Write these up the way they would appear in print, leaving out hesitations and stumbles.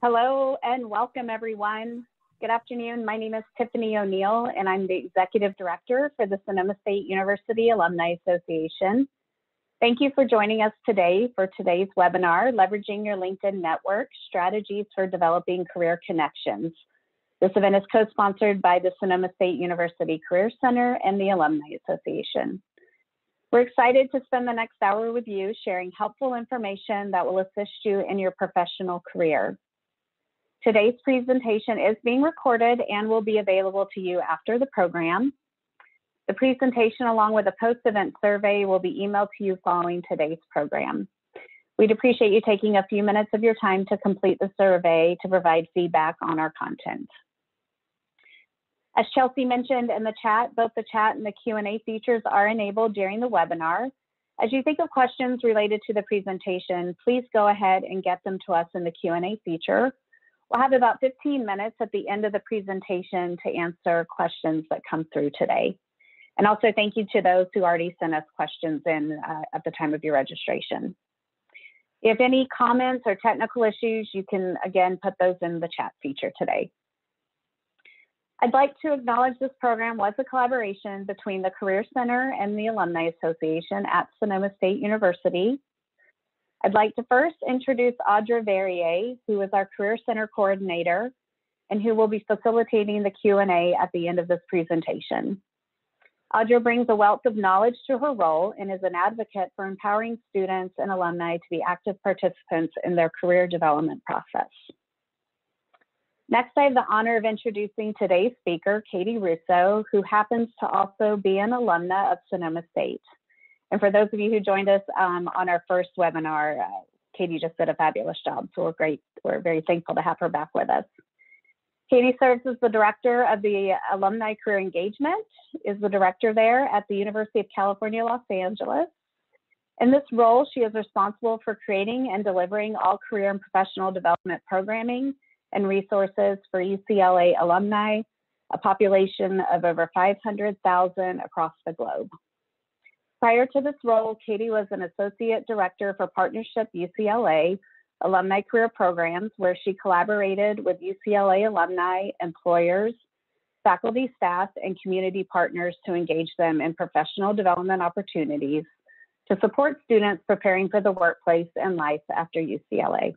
Hello and welcome everyone. Good afternoon. My name is Tiffany O'Neill and I'm the Executive Director for the Sonoma State University Alumni Association. Thank you for joining us today for today's webinar, Leveraging Your LinkedIn Network, Strategies for Developing Career Connections. This event is co-sponsored by the Sonoma State University Career Center and the Alumni Association. We're excited to spend the next hour with you sharing helpful information that will assist you in your professional career. Today's presentation is being recorded and will be available to you after the program. The presentation, along with a post-event survey, will be emailed to you following today's program. We'd appreciate you taking a few minutes of your time to complete the survey to provide feedback on our content. As Chelsea mentioned in the chat, both the chat and the Q&A features are enabled during the webinar. As you think of questions related to the presentation, please go ahead and get them to us in the Q&A feature. We'll have about 15 minutes at the end of the presentation to answer questions that come through today. And also thank you to those who already sent us questions in at the time of your registration. If any comments or technical issues, you can again put those in the chat feature today. I'd like to acknowledge this program was a collaboration between the Career Center and the Alumni Association at Sonoma State University. I'd like to first introduce Audra Verrier, who is our Career Center coordinator and who will be facilitating the Q&A at the end of this presentation. Audra brings a wealth of knowledge to her role and is an advocate for empowering students and alumni to be active participants in their career development process. Next, I have the honor of introducing today's speaker, Katie Russo, who happens to also be an alumna of Sonoma State. And for those of you who joined us on our first webinar, Katie just did a fabulous job. So we're very thankful to have her back with us. Katie serves as the director of the Alumni Career Engagement, is the director there at the University of California, Los Angeles. In this role, she is responsible for creating and delivering all career and professional development programming and resources for UCLA alumni, a population of over 500,000 across the globe. Prior to this role, Katie was an associate director for Partnership UCLA Alumni Career Programs, where she collaborated with UCLA alumni, employers, faculty, staff, and community partners to engage them in professional development opportunities to support students preparing for the workplace and life after UCLA.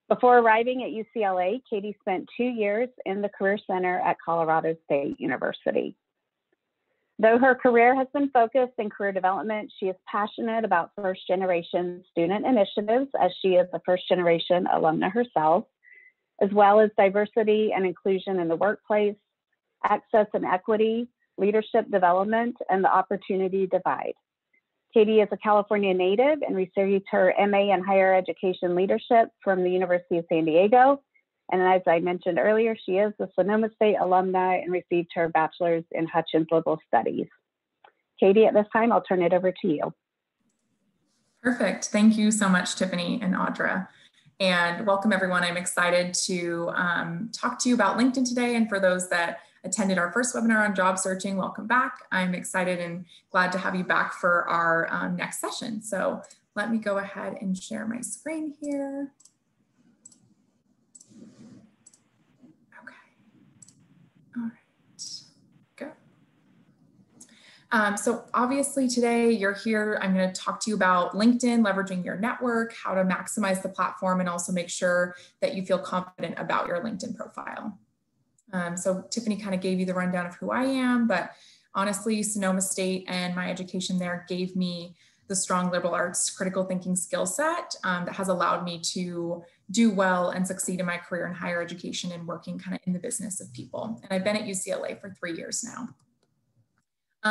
Before arriving at UCLA, Katie spent 2 years in the Career Center at Colorado State University. Though her career has been focused in career development, she is passionate about first-generation student initiatives, as she is a first-generation alumna herself, as well as diversity and inclusion in the workplace, access and equity, leadership development, and the opportunity divide. Katie is a California native and received her MA in Higher Education Leadership from the University of San Diego. And as I mentioned earlier, she is a Sonoma State alumni and received her bachelor's in Hutchins Liberal Studies. Katie, at this time, I'll turn it over to you. Perfect. Thank you so much, Tiffany and Audra. And welcome, everyone. I'm excited to talk to you about LinkedIn today. And for those that attended our first webinar on job searching, welcome back. I'm excited and glad to have you back for our next session. So let me go ahead and share my screen here. All right, go. So obviously today you're here, I'm going to talk to you about LinkedIn, leveraging your network, how to maximize the platform, and also make sure that you feel confident about your LinkedIn profile. So Tiffany kind of gave you the rundown of who I am, but honestly, Sonoma State and my education there gave me the strong liberal arts critical thinking skill set that has allowed me to do well and succeed in my career in higher education and working kind of in the business of people. And I've been at UCLA for 3 years now.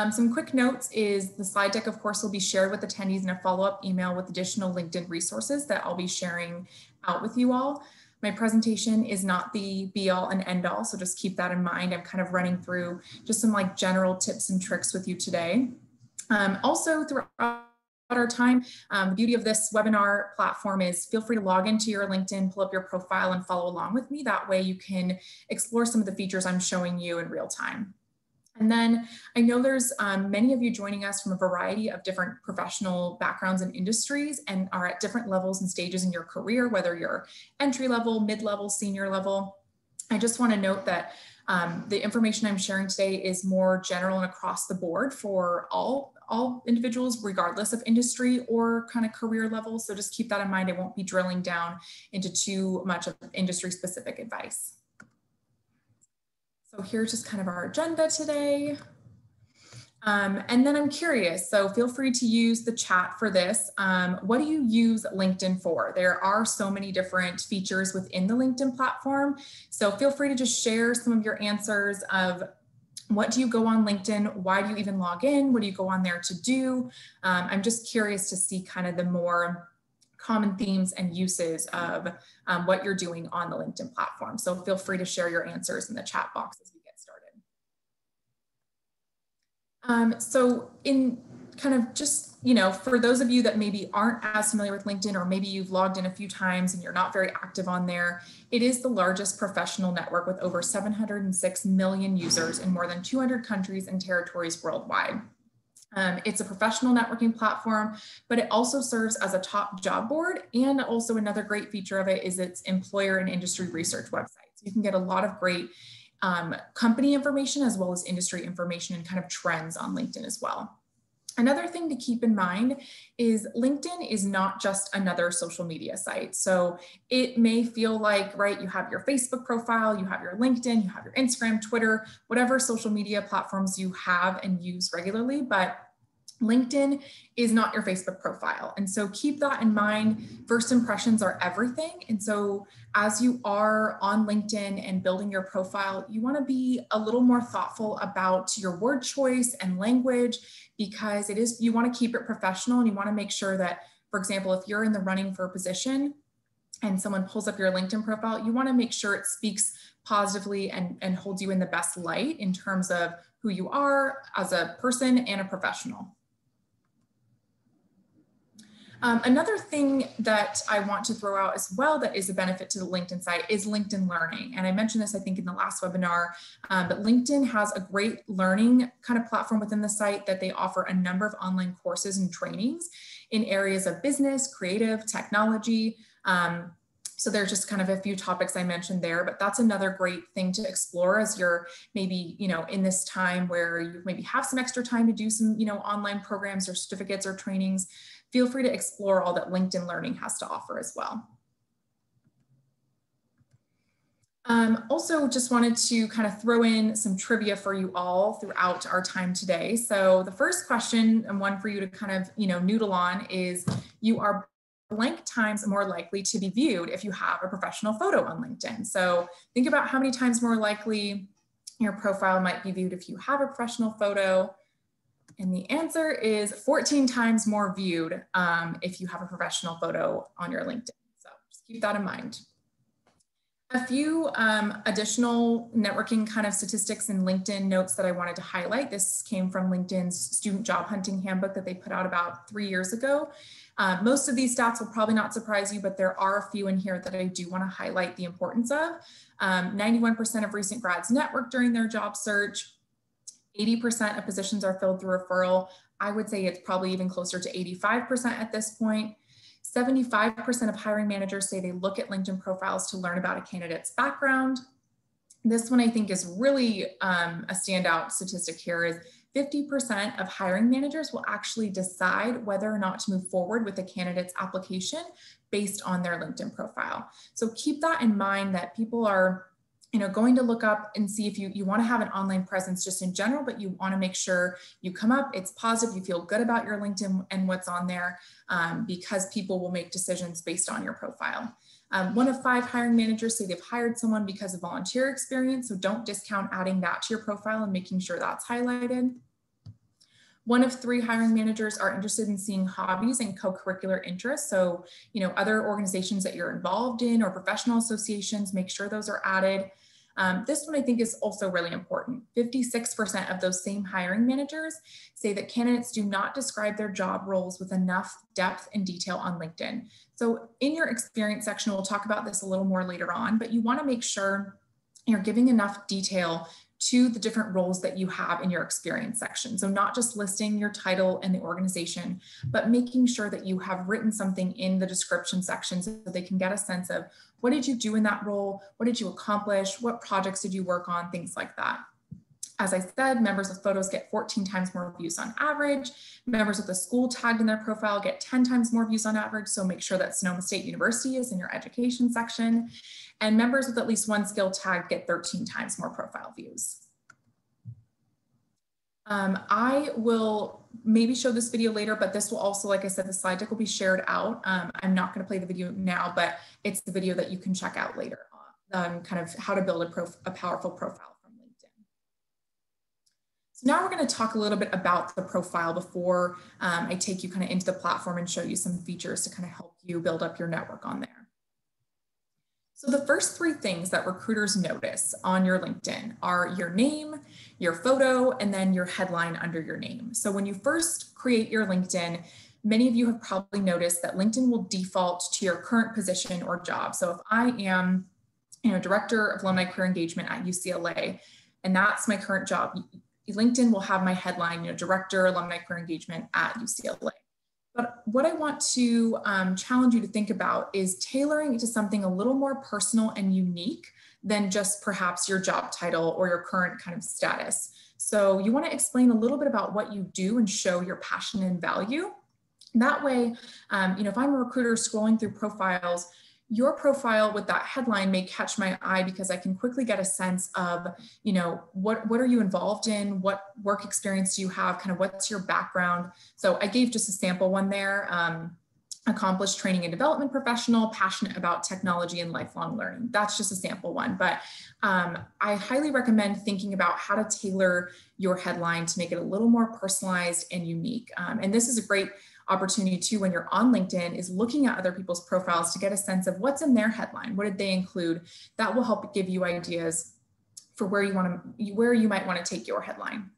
Some quick notes is the slide deck, of course, will be shared with attendees in a follow-up email with additional LinkedIn resources that I'll be sharing out with you all. My presentation is not the be all and end all, so just keep that in mind. I'm kind of running through just some like general tips and tricks with you today. Also throughout our time, the beauty of this webinar platform is feel free to log into your LinkedIn, pull up your profile and follow along with me. That way you can explore some of the features I'm showing you in real time. And then I know there's many of you joining us from a variety of different professional backgrounds and industries and are at different levels and stages in your career, whether you're entry level, mid-level, senior level. I just want to note that the information I'm sharing today is more general and across the board for all individuals, regardless of industry or kind of career level. So just keep that in mind. I won't be drilling down into too much of industry specific advice. So here's just kind of our agenda today. And then I'm curious, so feel free to use the chat for this. What do you use LinkedIn for? There are so many different features within the LinkedIn platform. So feel free to just share some of your answers of what do you go on LinkedIn? Why do you even log in? What do you go on there to do? I'm just curious to see kind of the more common themes and uses of what you're doing on the LinkedIn platform. So feel free to share your answers in the chat box as we get started. So in kind of just, you know, for those of you that maybe aren't as familiar with LinkedIn, or maybe you've logged in a few times and you're not very active on there, it is the largest professional network with over 706 million users in more than 200 countries and territories worldwide. It's a professional networking platform, but it also serves as a top job board. And also another great feature of it is its employer and industry research website. So you can get a lot of great company information as well as industry information and kind of trends on LinkedIn as well. Another thing to keep in mind is LinkedIn is not just another social media site. So it may feel like, right, you have your Facebook profile, you have your LinkedIn, you have your Instagram, Twitter, whatever social media platforms you have and use regularly, but LinkedIn is not your Facebook profile. And so keep that in mind. First impressions are everything. And so as you are on LinkedIn and building your profile, you want to be a little more thoughtful about your word choice and language, because it is, you want to keep it professional, and you want to make sure that, for example, if you're in the running for a position and someone pulls up your LinkedIn profile, you want to make sure it speaks positively and holds you in the best light in terms of who you are as a person and a professional. Another thing that I want to throw out as well that is a benefit to the LinkedIn site is LinkedIn Learning. And I mentioned this, I think, in the last webinar, but LinkedIn has a great learning kind of platform within the site that they offer a number of online courses and trainings in areas of business, creative, technology. So there's just kind of a few topics I mentioned there, but that's another great thing to explore as you're maybe, you know, in this time where you maybe have some extra time to do some, you know, online programs or certificates or trainings. Feel free to explore all that LinkedIn Learning has to offer as well. Also just wanted to kind of throw in some trivia for you all throughout our time today. So the first question, and one for you to kind of, you know, noodle on, is you are blank times more likely to be viewed if you have a professional photo on LinkedIn. So think about how many times more likely your profile might be viewed if you have a professional photo. And the answer is 14 times more viewed if you have a professional photo on your LinkedIn. So just keep that in mind. A few additional networking kind of statistics and LinkedIn notes that I wanted to highlight. This came from LinkedIn's student job hunting handbook that they put out about 3 years ago. Most of these stats will probably not surprise you, but there are a few in here that I do want to highlight the importance of. 91% of recent grads network during their job search. 80% of positions are filled through referral. I would say it's probably even closer to 85% at this point. 75% of hiring managers say they look at LinkedIn profiles to learn about a candidate's background. This one I think is really a standout statistic here is 50% of hiring managers will actually decide whether or not to move forward with a candidate's application based on their LinkedIn profile. So keep that in mind, that people are, you know, going to look up and see if you want to have an online presence just in general, but you want to make sure you come up, it's positive, you feel good about your LinkedIn and what's on there, because people will make decisions based on your profile. 1 of 5 hiring managers say they've hired someone because of volunteer experience, so don't discount adding that to your profile and making sure that's highlighted. 1 of 3 hiring managers are interested in seeing hobbies and co-curricular interests. So, you know, other organizations that you're involved in or professional associations, make sure those are added. This one I think is also really important. 56% of those same hiring managers say that candidates do not describe their job roles with enough depth and detail on LinkedIn. So in your experience section, we'll talk about this a little more later on, but you want to make sure you're giving enough detail to the different roles that you have in your experience section. So not just listing your title and the organization, but making sure that you have written something in the description section so they can get a sense of what did you do in that role? What did you accomplish? What projects did you work on? Things like that. As I said, members with photos get 14 times more views on average. Members with a school tagged in their profile get 10 times more views on average. So make sure that Sonoma State University is in your education section. And members with at least one skill tag get 13 times more profile views. I will maybe show this video later, but this will also, like I said, the slide deck will be shared out. I'm not going to play the video now, but it's the video that you can check out later on, kind of how to build a powerful profile from LinkedIn. So now we're going to talk a little bit about the profile before I take you kind of into the platform and show you some features to kind of help you build up your network on there. So the first three things that recruiters notice on your LinkedIn are your name, your photo, and then your headline under your name. So when you first create your LinkedIn, many of you have probably noticed that LinkedIn will default to your current position or job. So if I am, Director of Alumni Career Engagement at UCLA, and that's my current job, LinkedIn will have my headline, Director Alumni Career Engagement at UCLA. But what I want to challenge you to think about is tailoring it to something a little more personal and unique than just perhaps your job title or your current kind of status. So you want to explain a little bit about what you do and show your passion and value. That way, if I'm a recruiter scrolling through profiles, your profile with that headline may catch my eye because I can quickly get a sense of, what are you involved in? What work experience do you have? Kind of what's your background? So I gave just a sample one there. Accomplished training and development professional, passionate about technology and lifelong learning. That's just a sample one, but I highly recommend thinking about how to tailor your headline to make it a little more personalized and unique. And this is a great opportunity too, when you're on LinkedIn, is looking at other people's profiles to get a sense of what's in their headline. What did they include? That will help give you ideas for where you might want to take your headline.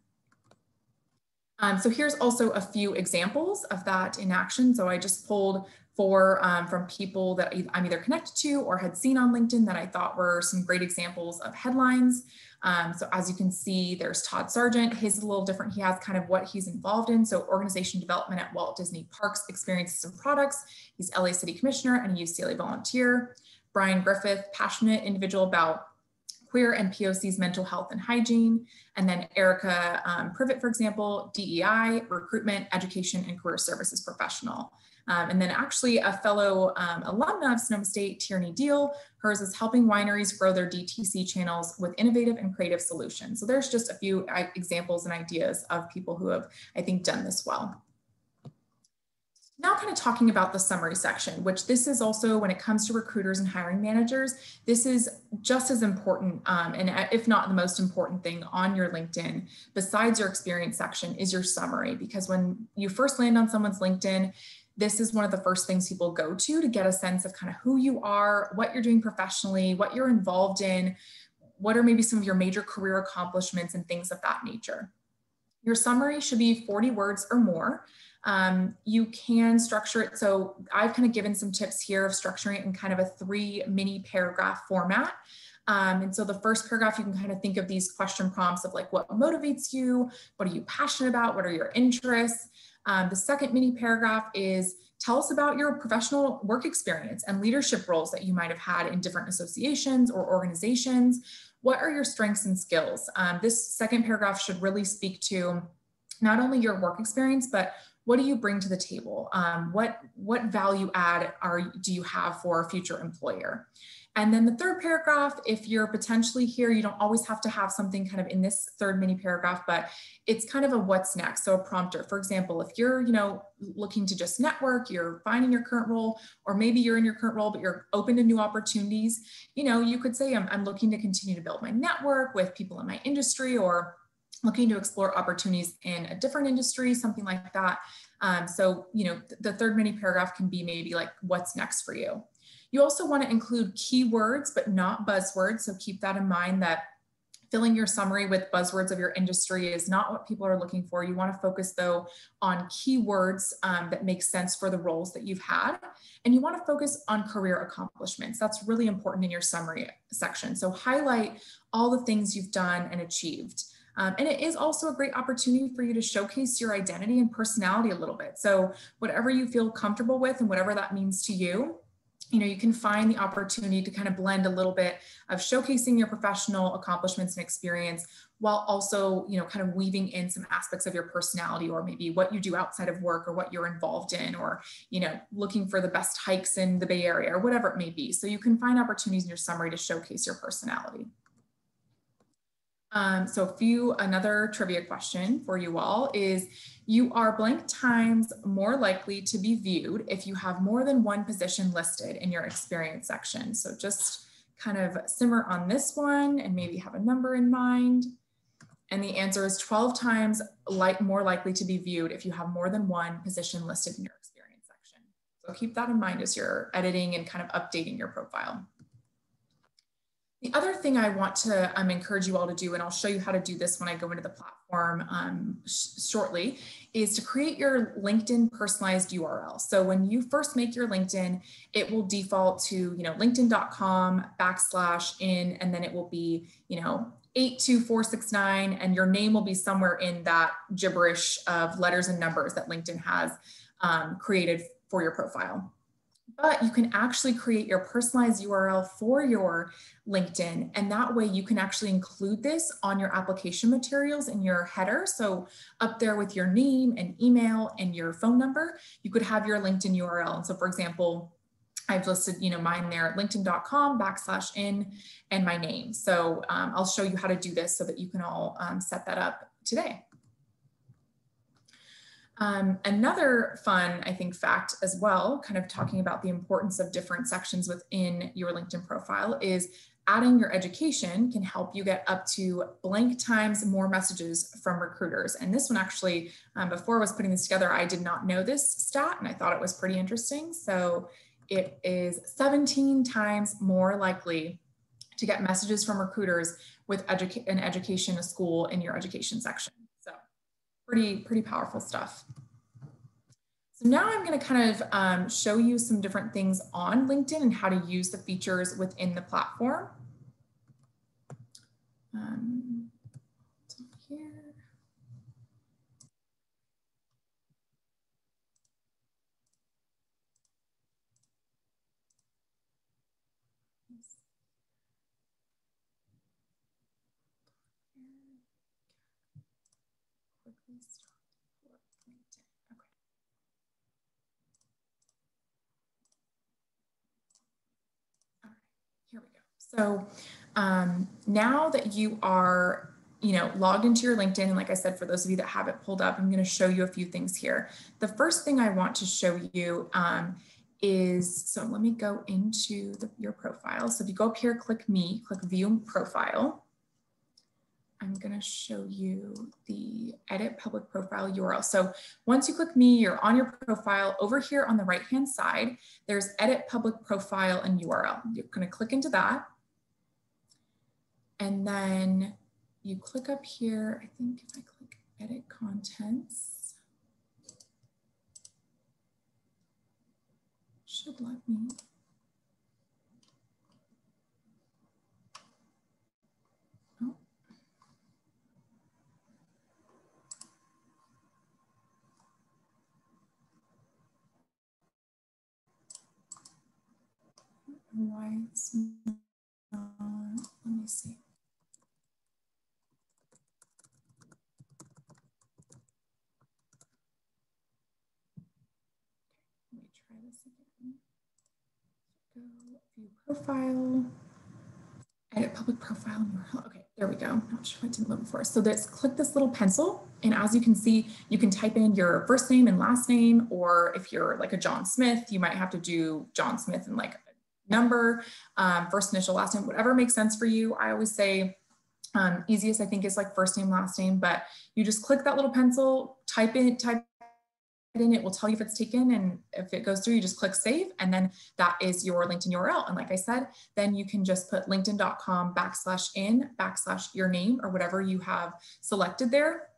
So here's also a few examples of that in action. So I just pulled 4 from people that I'm either connected to or had seen on LinkedIn that I thought were some great examples of headlines. So as you can see, there's Todd Sargent. His is a little different. He has kind of what he's involved in. So organization development at Walt Disney Parks, experiences and products. He's LA City Commissioner and a UCLA volunteer. Brian Griffith, passionate individual about queer and POC's mental health and hygiene. And then Erica Privet, for example, DEI, recruitment, education, and career services professional. And then actually a fellow alumna of Sonoma State, Tierney Deal, hers is helping wineries grow their DTC channels with innovative and creative solutions. So there's just a few examples and ideas of people who have, I think, done this well. Now kind of talking about the summary section, which this is also, when it comes to recruiters and hiring managers, this is just as important, and if not the most important thing on your LinkedIn, besides your experience section, is your summary. Because when you first land on someone's LinkedIn, this is one of the first things people go to get a sense of kind of who you are, what you're doing professionally, what you're involved in, what are maybe some of your major career accomplishments and things of that nature. Your summary should be 40 words or more. You can structure it. So I've kind of given some tips here of structuring it in kind of a 3 mini paragraph format. And so the first paragraph, you can kind of think of these question prompts of like, what motivates you? What are you passionate about? What are your interests? The second mini paragraph is tell us about your professional work experience and leadership roles that you might have had in different associations or organizations. What are your strengths and skills? This second paragraph should really speak to not only your work experience, but what do you bring to the table? What value add do you have for a future employer? And then the third paragraph, if you're potentially here, you don't always have to have something kind of in this third mini paragraph, but it's kind of a what's next. So a prompter, for example, if you're, looking to just network, you're finding your current role, or maybe you're in your current role, but you're open to new opportunities, you could say, I'm looking to continue to build my network with people in my industry, or looking to explore opportunities in a different industry, something like that. So, the third mini paragraph can be maybe like, what's next for you? You also want to include keywords, but not buzzwords. So keep that in mind that Filling your summary with buzzwords of your industry is not what people are looking for. You want to focus, though, on keywords that make sense for the roles that you've had. And you want to focus on career accomplishments. That's really important in your summary section. So highlight all the things you've done and achieved. And it is also a great opportunity for you to showcase your identity and personality a little bit. So whatever you feel comfortable with and whatever that means to you, you can find the opportunity to kind of blend a little bit of showcasing your professional accomplishments and experience while also, kind of weaving in some aspects of your personality, or maybe what you do outside of work, or what you're involved in, or, looking for the best hikes in the Bay Area, or whatever it may be. So you can find opportunities in your summary to showcase your personality. So another trivia question for you all is, you are blank times more likely to be viewed if you have more than one position listed in your experience section. So just kind of simmer on this one and maybe have a number in mind. And the answer is 12 times more likely to be viewed if you have more than one position listed in your experience section. So keep that in mind as you're editing and kind of updating your profile. The other thing I want to encourage you all to do, and I'll show you how to do this when I go into the platform shortly, is to create your LinkedIn personalized URL. So when you first make your LinkedIn, it will default to linkedin.com/in, and then it will be 82469, and your name will be somewhere in that gibberish of letters and numbers that LinkedIn has created for your profile. But you can actually create your personalized URL for your LinkedIn, and that way you can actually include this on your application materials in your header. So up there with your name and email and your phone number, you could have your LinkedIn URL. And so, for example, I've listed mine there at linkedin.com/in and my name. So I'll show you how to do this so that you can all set that up today. Another fun, I think, fact as well, kind of talking about the importance of different sections within your LinkedIn profile, is adding your education can help you get up to blank times more messages from recruiters. And this one actually, before I was putting this together, I did not know this stat, and I thought it was pretty interesting. So it is 17 times more likely to get messages from recruiters with an education, a school in your education section. So pretty powerful stuff. So now I'm going to kind of show you some different things on LinkedIn and how to use the features within the platform. Here. Here we go. So now that you are, logged into your LinkedIn, and like I said, for those of you that have it pulled up, I'm going to show you a few things here. The first thing I want to show you is, so let me go into your profile. So if you go up here, click View Profile. I'm going to show you the Edit Public Profile URL. So once you click me, you're on your profile. Over here on the right-hand side, there's Edit Public Profile and URL. You're going to click into that. And then you click up here. I think if I click Edit Contents, it should let me. Why it's not, let me see. Let me try this again. Go View Profile, Edit Public Profile. Okay, there we go. Not sure what didn't look before. So click this little pencil, and as you can see, you can type in your first name and last name, or if you're like a John Smith, you might have to do John Smith and like number, first initial, last name, whatever makes sense for you. I always say easiest, I think, is like first name, last name, but you just click that little pencil, type in, it will tell you if it's taken, and if it goes through, you just click save, and then that is your LinkedIn URL. And like I said, then you can just put linkedin.com/in/your name or whatever you have selected there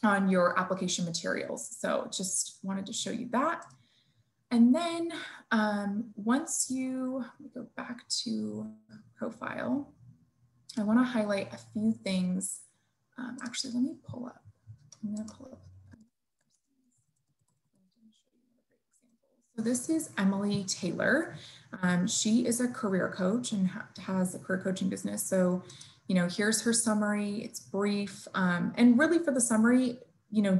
on your application materials. So just wanted to show you that. And then once you go back to profile, I want to highlight a few things. Actually, let me pull up. I'm going to pull up. So this is Emily Taylor. She is a career coach and has a career coaching business. So, here's her summary. It's brief. And really for the summary,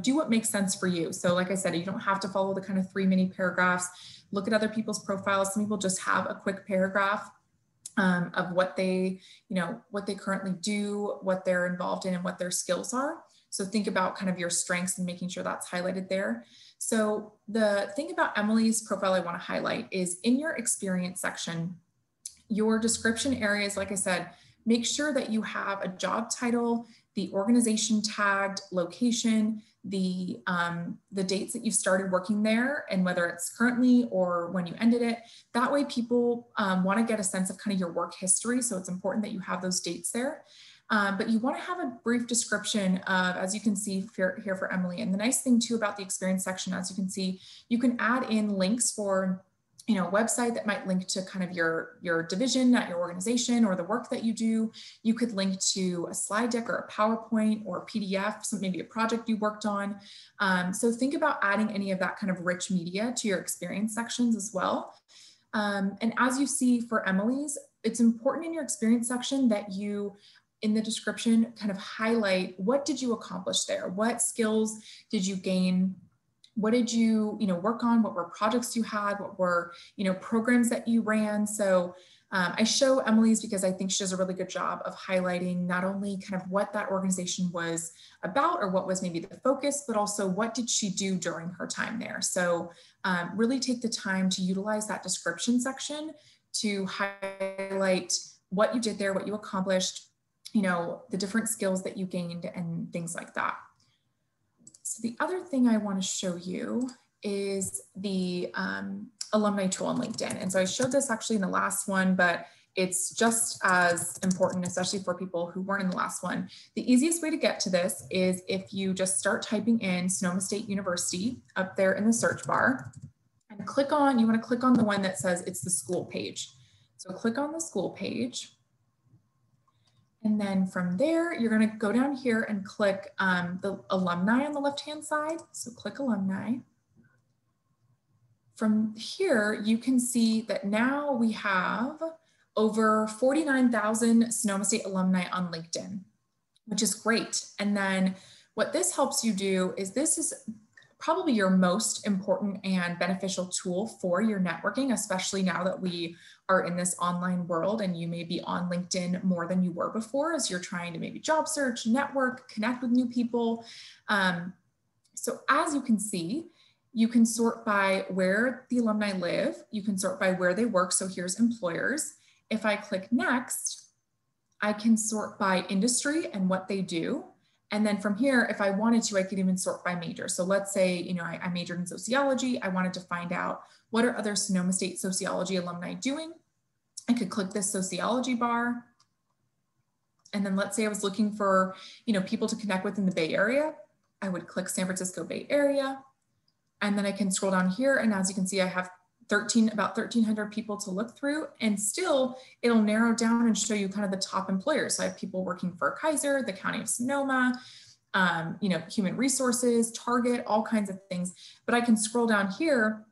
do what makes sense for you. So like I said, you don't have to follow the kind of 3 mini paragraphs. Look at other people's profiles. Some people just have a quick paragraph of what they currently do, what they're involved in, and what their skills are. So think about kind of your strengths and making sure that's highlighted there. So the thing about Emily's profile I want to highlight is in your experience section, your description areas, like I said, make sure that you have a job title, the organization tagged, location, the dates that you've started working there, and whether it's currently or when you ended it. That way people want to get a sense of kind of your work history. So it's important that you have those dates there. But you want to have a brief description of, as you can see here for Emily. And the nice thing too about the experience section, as you can see, you can add in links for a website that might link to kind of your division at your organization or the work that you do. You could link to a slide deck or a PowerPoint or a PDF, so maybe a project you worked on. So think about adding any of that kind of rich media to your experience sections as well. And as you see for Emily's, it's important in your experience section that you, in the description, kind of highlight what did you accomplish there? What skills did you gain? What did you, work on? What were projects you had? What were, programs that you ran? So I show Emily's because I think she does a really good job of highlighting not only kind of what that organization was about or what was maybe the focus, but also what did she do during her time there? So really take the time to utilize that description section to highlight what you did there, what you accomplished, the different skills that you gained and things like that. So the other thing I want to show you is the alumni tool on LinkedIn. And so I showed this actually in the last one, but it's just as important, especially for people who weren't in the last one. The easiest way to get to this is if you just start typing in Sonoma State University up there in the search bar and you want to click on the one that says it's the school page. So click on the school page. And then from there, you're going to go down here and click the alumni on the left-hand side. So click alumni. From here, you can see that now we have over 49,000 Sonoma State alumni on LinkedIn, which is great. And then what this helps you do is this is probably your most important and beneficial tool for your networking, especially now that we are in this online world and you may be on LinkedIn more than you were before as you're trying to maybe job search, network, connect with new people. So as you can see, you can sort by where the alumni live. You can sort by where they work. So here's employers. If I click next, I can sort by industry and what they do. And then from here, if I wanted to, I could even sort by major. So let's say, I majored in sociology. I wanted to find out what are other Sonoma State sociology alumni doing. I could click this sociology bar. And then let's say I was looking for, people to connect with in the Bay Area. I would click San Francisco Bay Area. And then I can scroll down here. And as you can see, I have about 1,300 people to look through, and still it'll narrow down and show you kind of the top employers. So I have people working for Kaiser, the County of Sonoma, Human Resources, Target, all kinds of things. But I can scroll down here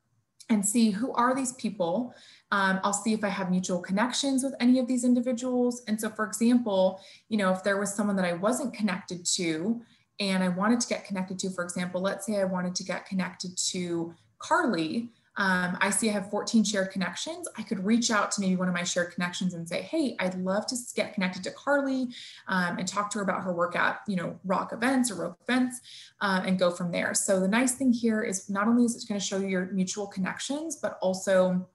and see who are these people. I'll see if I have mutual connections with any of these individuals. And so for example, if there was someone that I wasn't connected to and I wanted to get connected to, for example, let's say I wanted to get connected to Carly, I see I have 14 shared connections. I could reach out to maybe one of my shared connections and say, hey, I'd love to get connected to Carly and talk to her about her work at, Rock Events or Rogue Events and go from there. So the nice thing here is not only is it going to show you your mutual connections, but also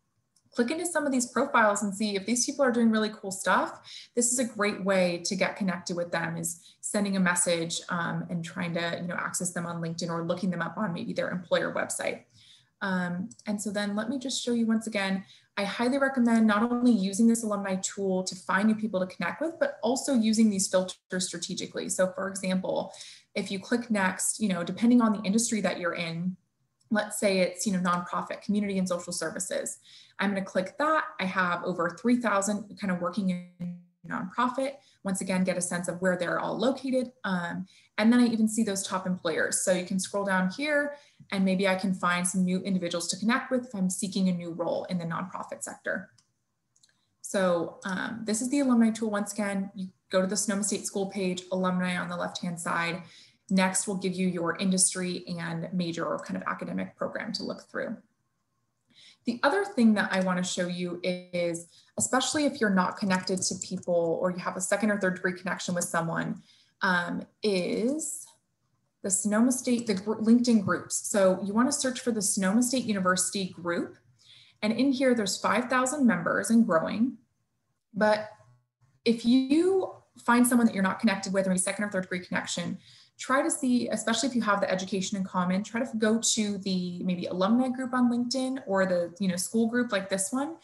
click into some of these profiles and see if these people are doing really cool stuff. This is a great way to get connected with them, is sending a message and trying to access them on LinkedIn or looking them up on maybe their employer website. And so then let me just show you once again, I highly recommend not only using this alumni tool to find new people to connect with, but also using these filters strategically. So for example, if you click next, depending on the industry that you're in, let's say it's, nonprofit, community and social services. I'm going to click that. I have over 3,000 kind of working in nonprofit. Once again, get a sense of where they're all located. And then I even see those top employers. So you can scroll down here and maybe I can find some new individuals to connect with if I'm seeking a new role in the nonprofit sector. So this is the alumni tool. Once again, you go to the Sonoma State School page, alumni on the left-hand side. Next, we'll give you your industry and major or kind of academic program to look through. The other thing that I want to show you is, especially if you're not connected to people or you have a second or third degree connection with someone, is the Sonoma State, the LinkedIn groups. So you want to search for the Sonoma State University group. And in here, there's 5,000 members and growing. But if you find someone that you're not connected with, or maybe second or third degree connection, try to see, especially if you have the education in common, try to go to the maybe alumni group on LinkedIn or the school group like this one.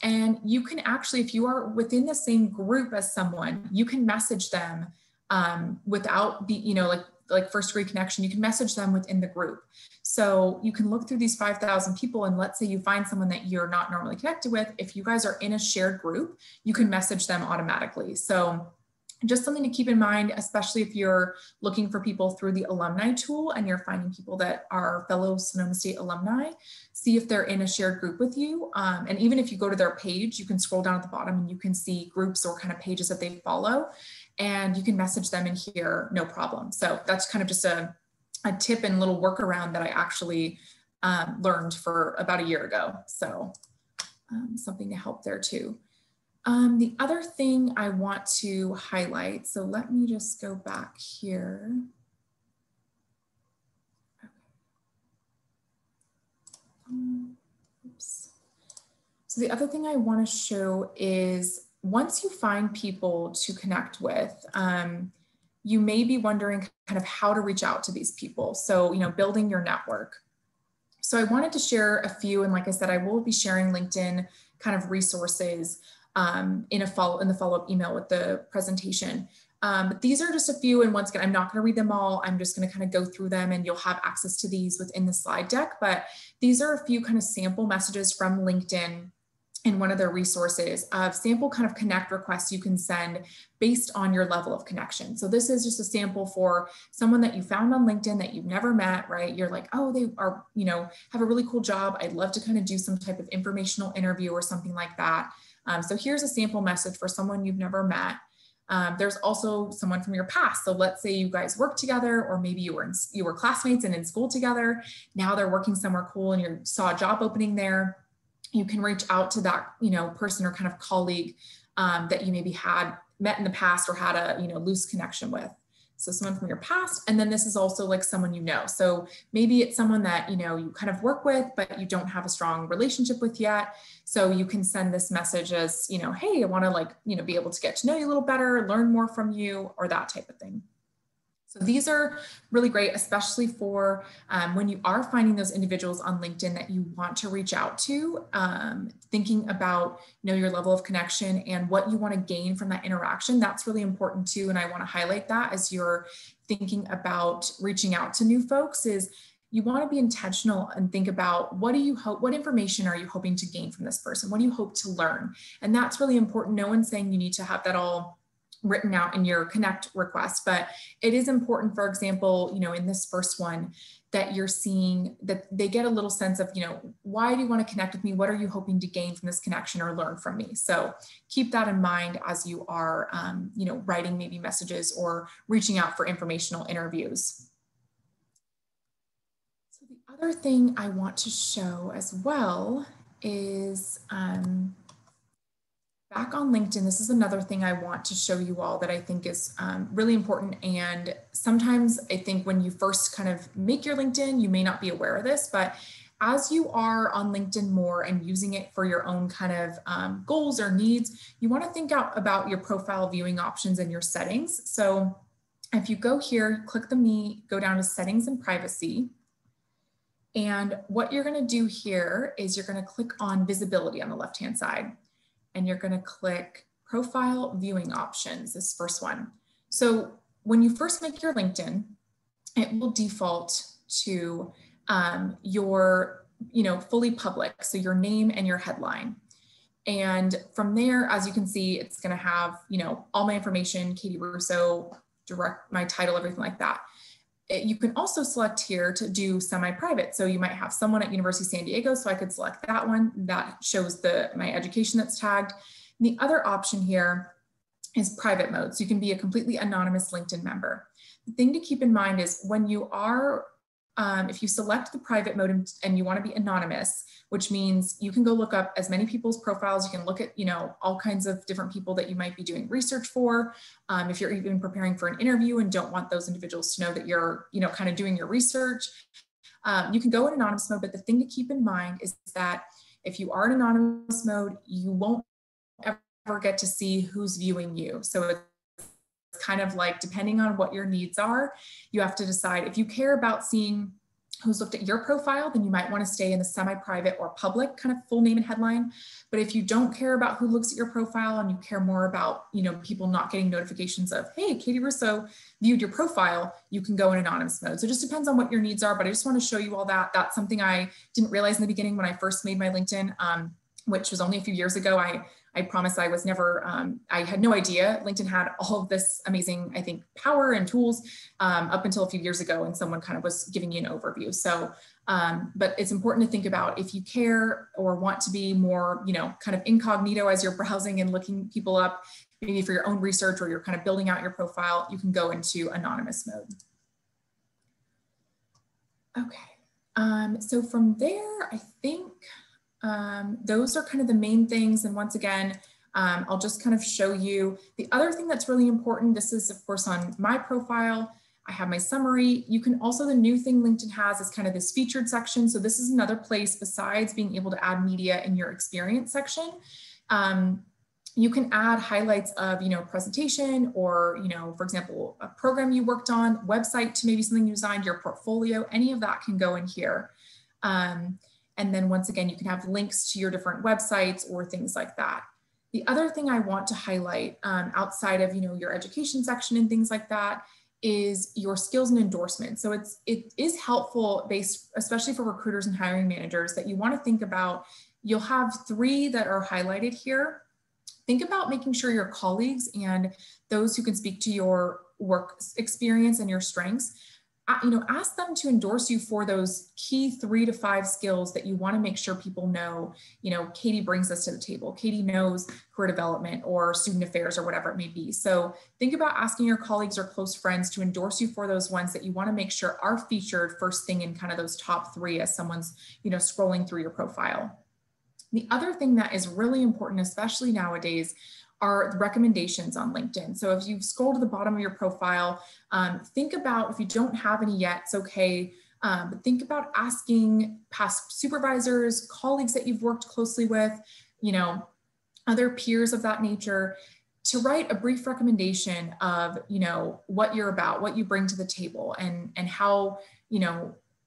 And you can actually, if you are within the same group as someone, you can message them without the, like first degree connection, you can message them within the group. So you can look through these 5,000 people, and let's say you find someone that you're not normally connected with. If you guys are in a shared group, you can message them automatically. So just something to keep in mind, especially if you're looking for people through the alumni tool and you're finding people that are fellow Sonoma State alumni, see if they're in a shared group with you. And even if you go to their page, you can scroll down at the bottom and you can see groups or kind of pages that they follow, and you can message them in here, no problem. So that's kind of just a tip and little workaround that I actually learned for about a year ago. So something to help there too. The other thing I want to highlight, so let me just go back here. Oops. So the other thing I want to show is, once you find people to connect with, you may be wondering kind of how to reach out to these people. So, building your network. So I wanted to share a few, and like I said, I will be sharing LinkedIn kind of resources in the follow-up email with the presentation. But these are just a few, and once again, I'm not going to read them all. I'm just going to kind of go through them, and you'll have access to these within the slide deck. But these are a few kind of sample messages from LinkedIn in one of their resources of sample kind of connect requests you can send based on your level of connection. So this is just a sample for someone that you found on LinkedIn that you've never met, right? You're like, oh, they are, have a really cool job. I'd love to kind of do some type of informational interview or something like that. So here's a sample message for someone you've never met. There's also someone from your past. So let's say you guys work together, or maybe you were classmates and in school together. Now they're working somewhere cool and you saw a job opening there. You can reach out to that, person or kind of colleague that you maybe had met in the past or had a, loose connection with. So someone from your past. And then this is also like someone So maybe it's someone that, you kind of work with, but you don't have a strong relationship with yet. So you can send this message as, hey, I want to be able to get to know you a little better, learn more from you, or that type of thing. So these are really great, especially for when you are finding those individuals on LinkedIn that you want to reach out to, thinking about your level of connection and what you want to gain from that interaction. That's really important too. And I want to highlight that as you're thinking about reaching out to new folks, is you want to be intentional and think about what information are you hoping to gain from this person? What do you hope to learn? And that's really important. No one's saying you need to have that all written out in your connect request, but it is important, for example, in this first one, that you're seeing that they get a little sense of, why do you want to connect with me? What are you hoping to gain from this connection or learn from me? So keep that in mind as you are, writing maybe messages or reaching out for informational interviews. So the other thing I want to show as well is, back on LinkedIn, this is another thing I want to show you all that I think is really important. And sometimes I think when you first kind of make your LinkedIn, you may not be aware of this, but as you are on LinkedIn more and using it for your own kind of goals or needs, you want to think out about your profile viewing options and your settings. So if you go here, click the Me, go down to settings and privacy. And what you're going to do here is you're going to click on visibility on the left-hand side, and you're going to click profile viewing options, this first one. So when you first make your LinkedIn, it will default to your, fully public. So your name and your headline. And from there, as you can see, it's going to have, all my information, Katie Russo, direct, my title, everything like that. You can also select here to do semi-private. So you might have someone at University of San Diego. So I could select that one that shows my education that's tagged. And the other option here is private mode. So you can be a completely anonymous LinkedIn member. The thing to keep in mind is when you are, if you select the private mode and you want to be anonymous, which means you can go look up as many people's profiles, you can look at, all kinds of different people that you might be doing research for. If you're even preparing for an interview and don't want those individuals to know that you're, kind of doing your research, you can go in anonymous mode. But the thing to keep in mind is that if you are in anonymous mode, you won't ever get to see who's viewing you. So it's kind of like, depending on what your needs are, you have to decide. If you care about seeing who's looked at your profile, then you might want to stay in the semi-private or public kind of full name and headline. But if you don't care about who looks at your profile and you care more about, people not getting notifications of, hey, Katie Russo viewed your profile, you can go in anonymous mode. So it just depends on what your needs are, but I just want to show you all that. That's something I didn't realize in the beginning when I first made my LinkedIn, which was only a few years ago. I promise I was never, I had no idea LinkedIn had all of this amazing, I think, power and tools up until a few years ago, and someone kind of was giving you an overview. So, but it's important to think about if you care or want to be more, kind of incognito as you're browsing and looking people up, maybe for your own research or you're kind of building out your profile, you can go into anonymous mode. Okay, so from there, I think, those are kind of the main things. And once again, I'll just kind of show you the other thing that's really important. This is, of course, on my profile. I have my summary. You can also, the new thing LinkedIn has is kind of this featured section. So this is another place besides being able to add media in your experience section. You can add highlights of, presentation or, for example, a program you worked on, website to maybe something you designed, your portfolio, any of that can go in here. And then once again, you can have links to your different websites or things like that. The other thing I want to highlight outside of, your education section and things like that is your skills and endorsements. So it is helpful especially for recruiters and hiring managers, that you want to think about. You'll have 3 that are highlighted here. Think about making sure your colleagues and those who can speak to your work experience and your strengths, ask them to endorse you for those key 3 to 5 skills that you want to make sure people know, Katie brings us to the table. Katie knows career development or student affairs or whatever it may be. So think about asking your colleagues or close friends to endorse you for those ones that you want to make sure are featured first thing in kind of those top 3 as someone's, scrolling through your profile. The other thing that is really important, especially nowadays, are the recommendations on LinkedIn. So if you scroll to the bottom of your profile, think about, if you don't have any yet, it's okay, but think about asking past supervisors, colleagues that you've worked closely with, other peers of that nature, to write a brief recommendation of, what you're about, what you bring to the table, and how,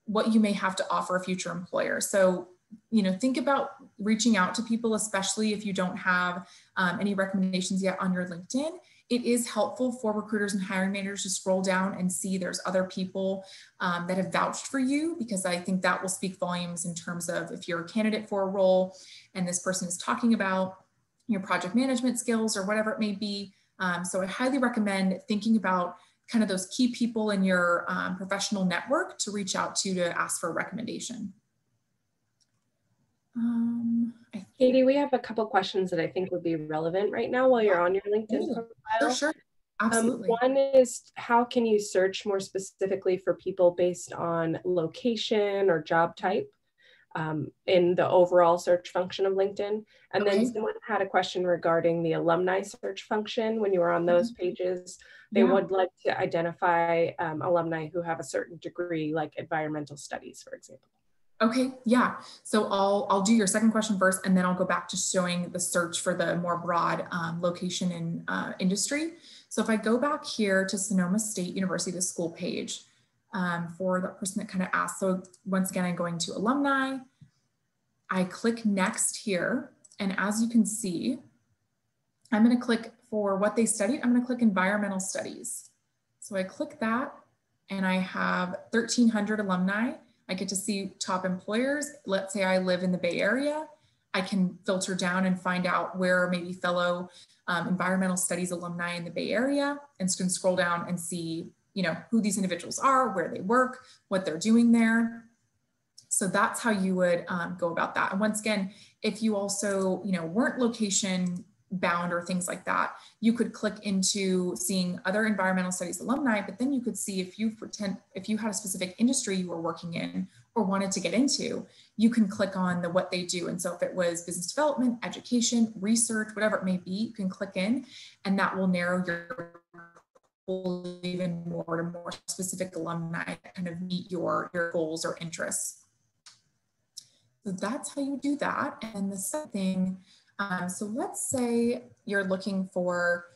what you may have to offer a future employer. So think about reaching out to people, especially if you don't have any recommendations yet on your LinkedIn. It is helpful for recruiters and hiring managers to scroll down and see there's other people that have vouched for you, because I think that will speak volumes in terms of if you're a candidate for a role and this person is talking about your project management skills or whatever it may be. So I highly recommend thinking about kind of those key people in your professional network to reach out to ask for a recommendation. Katie, we have a couple questions that I think would be relevant right now while you're on your LinkedIn profile. Sure. Absolutely. One is, how can you search more specifically for people based on location or job type in the overall search function of LinkedIn? And then someone had a question regarding the alumni search function. When you were on those pages, they would like to identify alumni who have a certain degree, like environmental studies, for example. Okay, yeah. So I'll do your second question first, and then I'll go back to showing the search for the more broad location and industry. So if I go back here to Sonoma State University, the school page, for the person that kind of asked. So once again, I'm going to alumni. I click next here, and as you can see, I'm going to click for what they studied. I'm going to click environmental studies. So I click that, and I have 1,300 alumni. I get to see top employers. Let's say I live in the Bay Area. I can filter down and find out where maybe fellow environmental studies alumni in the Bay Area, and can scroll down and see, who these individuals are, where they work, what they're doing there. So that's how you would go about that. And once again, if you also, weren't location bound or things like that, you could click into seeing other environmental studies alumni, but then you could see if you had a specific industry you were working in or wanted to get into, you can click on what they do. And so if it was business development, education, research, whatever it may be, you can click in, and that will narrow your pool even more to more specific alumni that kind of meet your goals or interests. So that's how you do that. And the second thing, so let's say you're looking for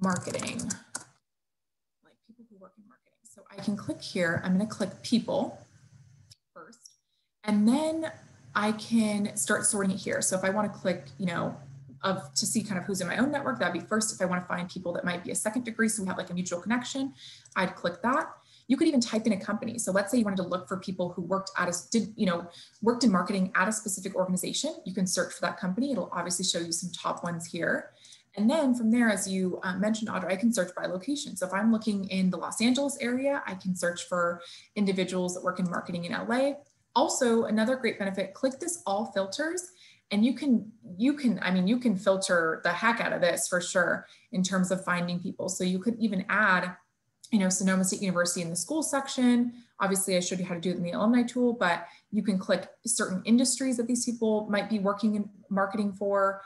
marketing, like people who work in marketing. So I can click here. I'm going to click people first, and then I can start sorting it here. So if I want to click, to see kind of who's in my own network, that'd be first. If I want to find people that might be a second degree, so we have like a mutual connection, I'd click that. You could even type in a company. So let's say you wanted to look for people who worked worked in marketing at a specific organization. You can search for that company. It'll obviously show you some top ones here. And then from there, as you mentioned, Audrey, I can search by location. So if I'm looking in the Los Angeles area, I can search for individuals that work in marketing in LA. Also, another great benefit, click this all filters, and you can filter the heck out of this for sure in terms of finding people. So you could even add, Sonoma State University in the school section. Obviously, I showed you how to do it in the alumni tool, but you can click certain industries that these people might be working in marketing for,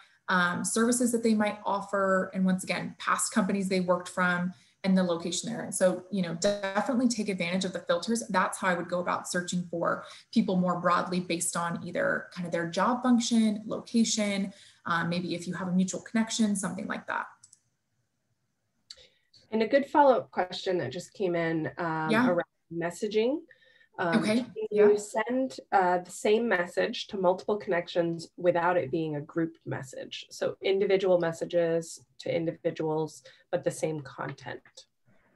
services that they might offer, and once again, past companies they worked from and the location there. And so, definitely take advantage of the filters. That's how I would go about searching for people more broadly based on either kind of their job function, location, maybe if you have a mutual connection, something like that. And a good follow-up question that just came in around messaging. Okay. Can you send the same message to multiple connections without it being a grouped message? So individual messages to individuals, but the same content.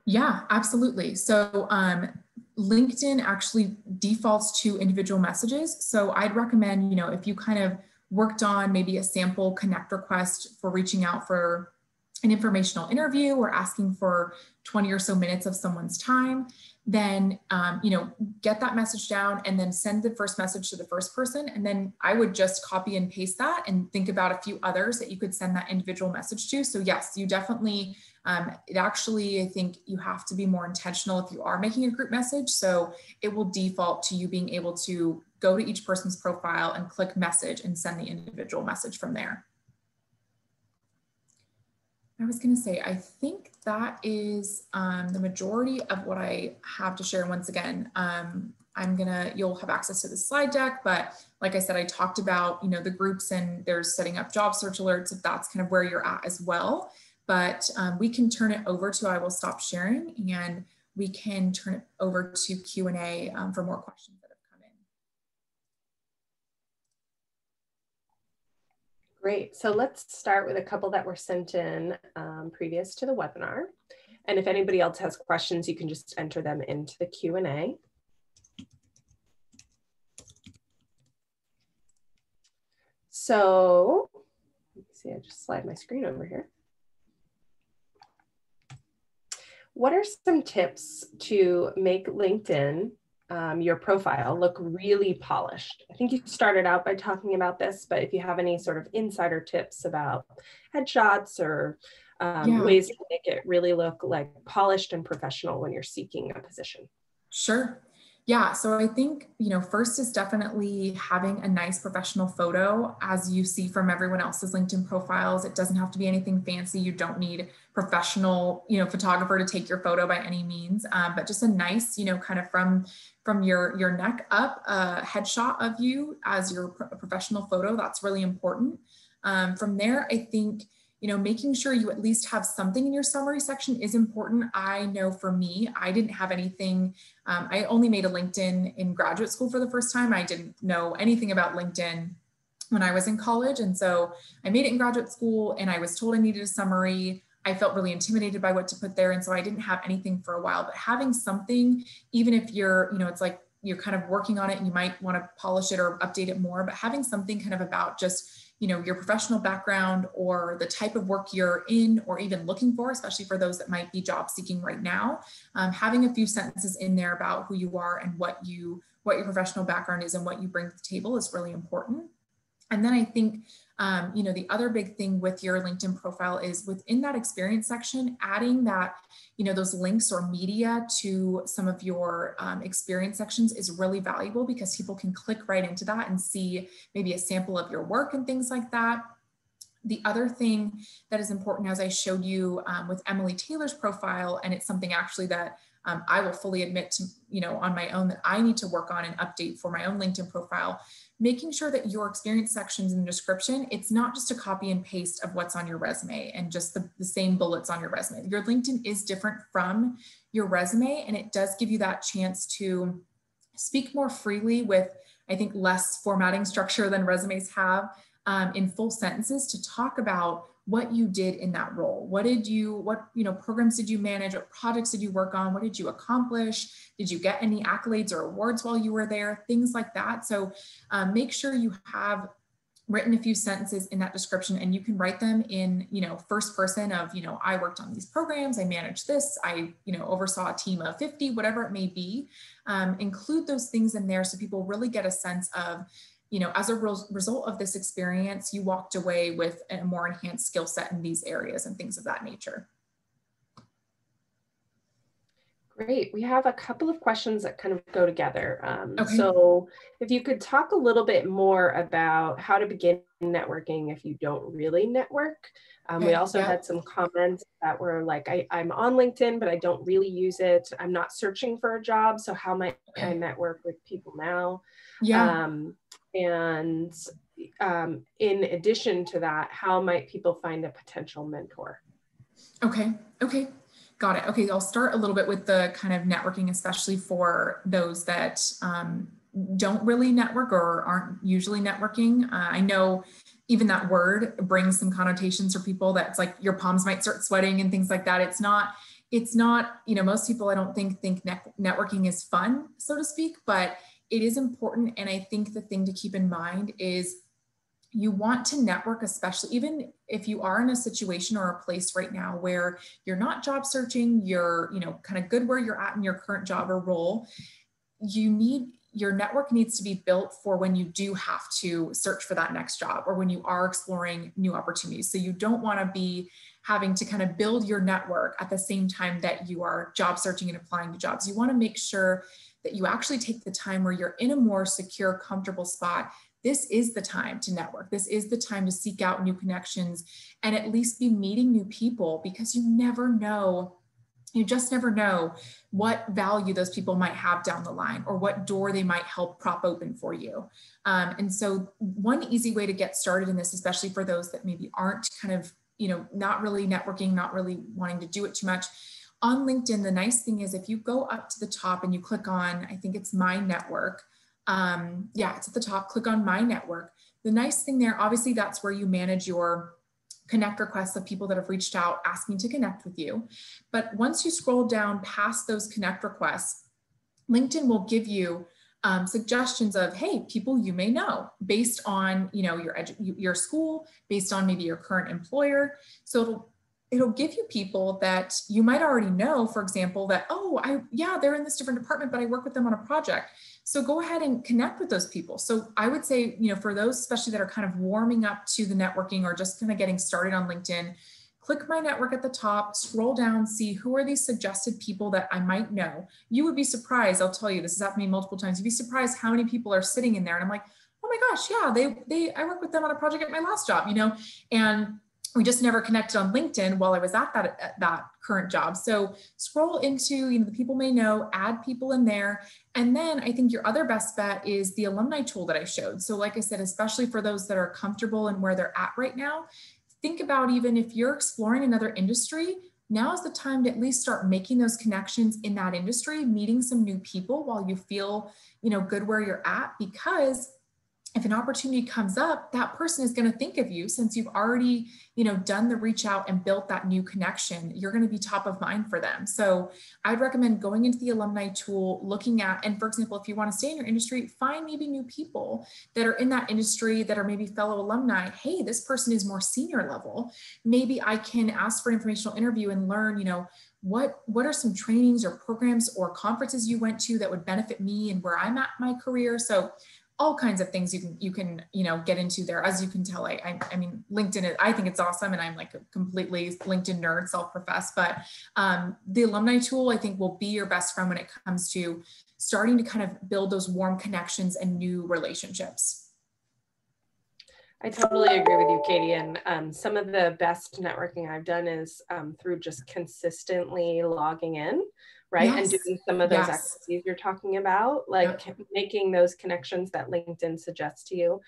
Yeah, absolutely. So LinkedIn actually defaults to individual messages. So I'd recommend, if you kind of worked on maybe a sample connect request for reaching out for an informational interview or asking for 20 or so minutes of someone's time, then, get that message down and then send the first message to the first person. And then I would just copy and paste that and think about a few others that you could send that individual message to. So yes, you definitely, I think you have to be more intentional if you are making a group message. So it will default to you being able to go to each person's profile and click message and send the individual message from there. I was going to say, I think that is the majority of what I have to share. Once again, you'll have access to the slide deck, but like I said, I talked about, the groups, and there's setting up job search alerts if that's kind of where you're at as well. But we can turn it over to, I will stop sharing, and we can turn it over to Q&A for more questions that have come in. Great. So let's start with a couple that were sent in previous to the webinar. And if anybody else has questions, you can just enter them into the Q&A. So let me see, I just slide my screen over here. What are some tips to make LinkedIn, your profile, look really polished? I think you started out by talking about this, but if you have any sort of insider tips about headshots or ways to make it really look like polished and professional when you're seeking a position. Sure. Yeah, so I think, first is definitely having a nice professional photo. As you see from everyone else's LinkedIn profiles, it doesn't have to be anything fancy. You don't need professional, photographer to take your photo by any means, but just a nice, kind of from your neck up, headshot of you as your professional photo. That's really important. From there, I think, making sure you at least have something in your summary section is important. I know for me, I didn't have anything. I only made a LinkedIn in graduate school for the first time. I didn't know anything about LinkedIn when I was in college. And so I made it in graduate school and I was told I needed a summary. I felt really intimidated by what to put there. And so I didn't have anything for a while, but having something, even if you're, it's like you're kind of working on it and you might want to polish it or update it more, but having something kind of about just your professional background or the type of work you're in or even looking for, especially for those that might be job seeking right now, having a few sentences in there about who you are and what your professional background is and what you bring to the table is really important. And then I think, the other big thing with your LinkedIn profile is within that experience section, adding that, those links or media to some of your experience sections is really valuable because people can click right into that and see maybe a sample of your work and things like that. The other thing that is important, as I showed you with Emily Taylor's profile, and it's something actually that I will fully admit to, on my own that I need to work on and update for my own LinkedIn profile, making sure that your experience sections in the description, it's not just a copy and paste of what's on your resume and just the same bullets on your resume. Your LinkedIn is different from your resume, and it does give you that chance to speak more freely with, I think, less formatting structure than resumes have, in full sentences to talk about what you did in that role. What programs did you manage? What projects did you work on? What did you accomplish? Did you get any accolades or awards while you were there? Things like that. So make sure you have written a few sentences in that description, and you can write them in, first person of, I worked on these programs, I managed this, I, oversaw a team of 50, whatever it may be. Include those things in there so people really get a sense of, as a result of this experience, you walked away with a more enhanced skill set in these areas and things of that nature. Great. We have a couple of questions that kind of go together. Okay. So if you could talk a little bit more about how to begin networking if you don't really network. We also had some comments that were like, I'm on LinkedIn, but I don't really use it. I'm not searching for a job. So how might I network with people now? Yeah. In addition to that, how might people find a potential mentor? Okay. Got it. Okay, I'll start a little bit with the kind of networking, especially for those that don't really network or aren't usually networking. I know even that word brings some connotations for people that's like your palms might start sweating and things like that. It's not, most people I don't think networking is fun, so to speak, but it is important. And I think the thing to keep in mind is you want to network, especially even if you are in a situation or a place right now where you're not job searching, you're, kind of good where you're at in your current job or role. Your network needs to be built for when you do have to search for that next job or when you are exploring new opportunities. So you don't want to be having to kind of build your network at the same time that you are job searching and applying to jobs. You want to make sure that you actually take the time where you're in a more secure, comfortable spot. This is the time to network. This is the time to seek out new connections and at least be meeting new people, because you just never know what value those people might have down the line or what door they might help prop open for you. And so one easy way to get started in this, especially for those that maybe aren't kind of, not really networking, not really wanting to do it too much, on LinkedIn, the nice thing is if you go up to the top and you click on, I think it's My Network. It's at the top, click on My Network. The nice thing there, obviously that's where you manage your connect requests of people that have reached out asking to connect with you. But once you scroll down past those connect requests, LinkedIn will give you suggestions of, hey, people you may know based on, your school, based on maybe your current employer. So it'll give you people that you might already know, for example, that, they're in this different department, but I work with them on a project. So go ahead and connect with those people. So I would say, for those especially that are kind of warming up to the networking or just kind of getting started on LinkedIn, click my network at the top, scroll down, see who are these suggested people that I might know. You would be surprised. I'll tell you, this has happened to me multiple times. You'd be surprised how many people are sitting in there. And I'm like, oh my gosh, yeah, I worked with them on a project at my last job, and we just never connected on LinkedIn while I was at that current job. So scroll into, the people may know, add people in there. And then I think your other best bet is the alumni tool that I showed. So like I said, especially for those that are comfortable and where they're at right now, think about, even if you're exploring another industry, now is the time to at least start making those connections in that industry, meeting some new people while you feel, good where you're at, because if an opportunity comes up, that person is going to think of you, since you've already, done the reach out and built that new connection. You're going to be top of mind for them. So I'd recommend going into the alumni tool, looking at, and for example, if you want to stay in your industry, find maybe new people that are in that industry that are maybe fellow alumni. Hey, this person is more senior level. Maybe I can ask for an informational interview and learn, what are some trainings or programs or conferences you went to that would benefit me and where I'm at in my career. So all kinds of things you can get into there. As you can tell, I mean, LinkedIn, I think it's awesome, and I'm like a completely LinkedIn nerd, self-professed, but the alumni tool, I think, will be your best friend when it comes to starting to kind of build those warm connections and new relationships. I totally agree with you, Katie. And some of the best networking I've done is through just consistently logging in, right? Yes. And doing some of those activities you're talking about, like making those connections that LinkedIn suggests to you.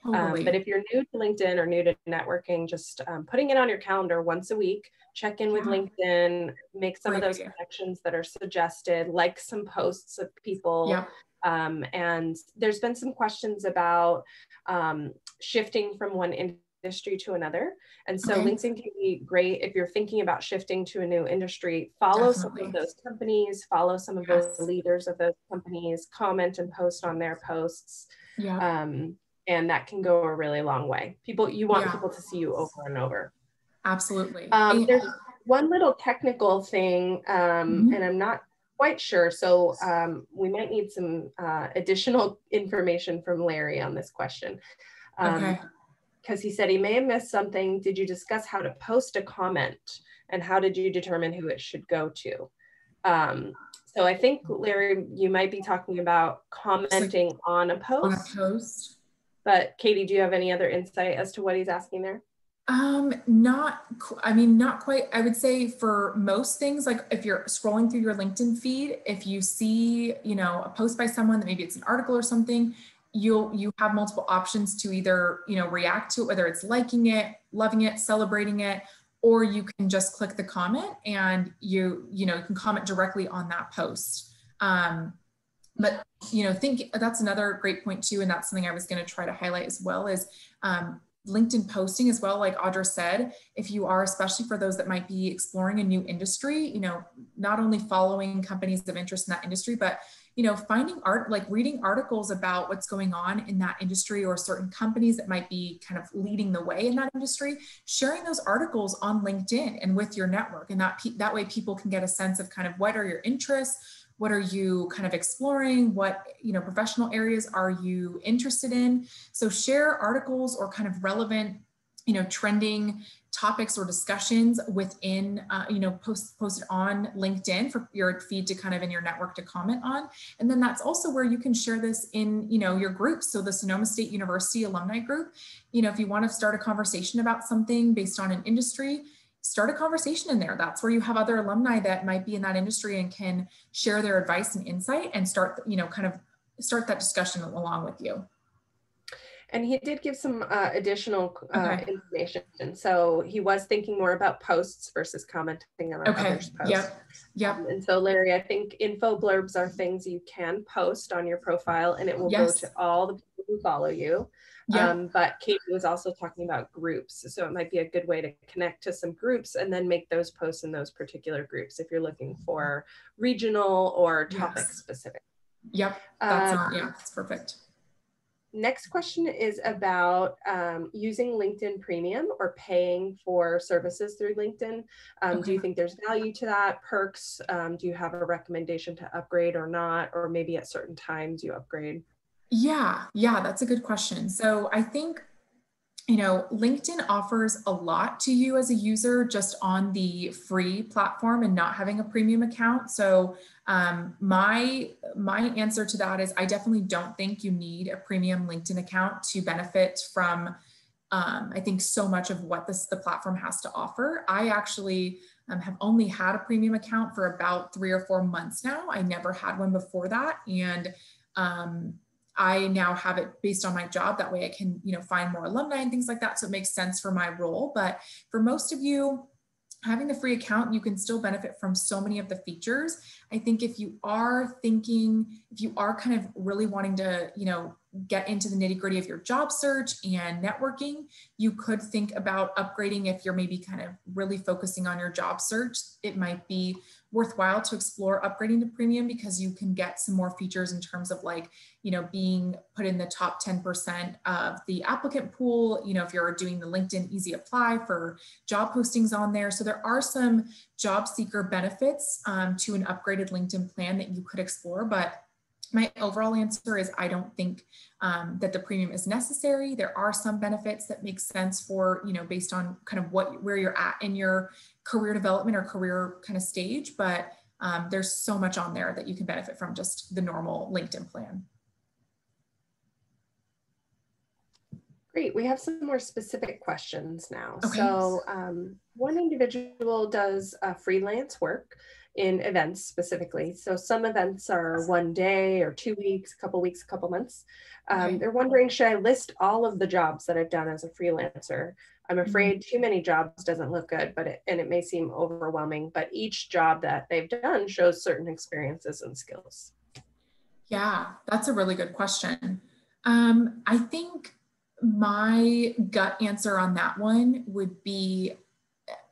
Totally. But if you're new to LinkedIn or new to networking, just putting it on your calendar once a week, check in with LinkedIn, make some of those connections that are suggested, like some posts of people. And there's been some questions about shifting from one industry to another. And so LinkedIn can be great if you're thinking about shifting to a new industry. Follow some of those companies, follow some of the leaders of those companies, comment and post on their posts. And that can go a really long way. You want people to see you over and over. Absolutely. There's one little technical thing, and I'm not quite sure. So we might need some additional information from Larry on this question. Because he said he may have missed something. Did you discuss how to post a comment, and how did you determine who it should go to? So I think, Larry, you might be talking about commenting on a post. But Katie, do you have any other insight as to what he's asking there? Not quite. I would say for most things, like if you're scrolling through your LinkedIn feed, if you see, a post by someone that maybe it's an article or something, you have multiple options to either, react to it, whether it's liking it, loving it, celebrating it, or you can just click the comment and you can comment directly on that post. But, think that's another great point too. And that's something I was going to try to highlight as well, is LinkedIn posting as well. Like Audra said, if you are, especially for those that might be exploring a new industry, not only following companies of interest in that industry, but finding reading articles about what's going on in that industry, or certain companies that might be kind of leading the way in that industry, sharing those articles on LinkedIn and with your network. And that way people can get a sense of kind of what are your interests, what are you kind of exploring, what, professional areas are you interested in? So share articles or kind of relevant, trending topics or discussions within, posted on LinkedIn for your feed to kind of in your network to comment on. And then that's also where you can share this in, your groups. So the Sonoma State University alumni group, if you want to start a conversation about something based on an industry, start a conversation in there. That's where you have other alumni that might be in that industry and can share their advice and insight and start, start that discussion along with you. And he did give some additional information. So he was thinking more about posts versus commenting on others' posts. And so Larry, I think info blurbs are things you can post on your profile, and it will go to all the people who follow you. But Katie was also talking about groups. So it might be a good way to connect to some groups and then make those posts in those particular groups if you're looking for regional or topic specific. That's perfect. Next question is about using LinkedIn Premium or paying for services through LinkedIn. Do you think there's value to that? Perks? Do you have a recommendation to upgrade or not? Or maybe at certain times you upgrade? Yeah, that's a good question. So I think you know, LinkedIn offers a lot to you as a user just on the free platform and not having a premium account. So my answer to that is I definitely don't think you need a premium LinkedIn account to benefit from I think so much of what the platform has to offer. I actually have only had a premium account for about 3 or 4 months now. I never had one before that. And I now have it based on my job. That way I can, you know, find more alumni and things like that. So it makes sense for my role. But for most of you, having the free account, you can still benefit from so many of the features. I think if you are kind of really wanting to, you know, get into the nitty-gritty of your job search and networking, you could think about upgrading. If you're maybe kind of really focusing on your job search, it might be worthwhile to explore upgrading to premium, because you can get some more features in terms of, like, you know, being put in the top 10% of the applicant pool, you know, if you're doing the LinkedIn Easy Apply for job postings on there. So there are some job seeker benefits to an upgraded LinkedIn plan that you could explore. But my overall answer is I don't think that the premium is necessary. There are some benefits that make sense for, you know, based on kind of where you're at in your career development or career kind of stage, but there's so much on there that you can benefit from just the normal LinkedIn plan. Great, we have some more specific questions now. Okay. So one individual does freelance work in events specifically. So some events are 1 day or 2 weeks, a couple months. Okay. They're wondering, should I list all of the jobs that I've done as a freelancer? I'm afraid too many jobs doesn't look good, and it may seem overwhelming, but each job that they've done shows certain experiences and skills. Yeah, that's a really good question. I think my gut answer on that one would be,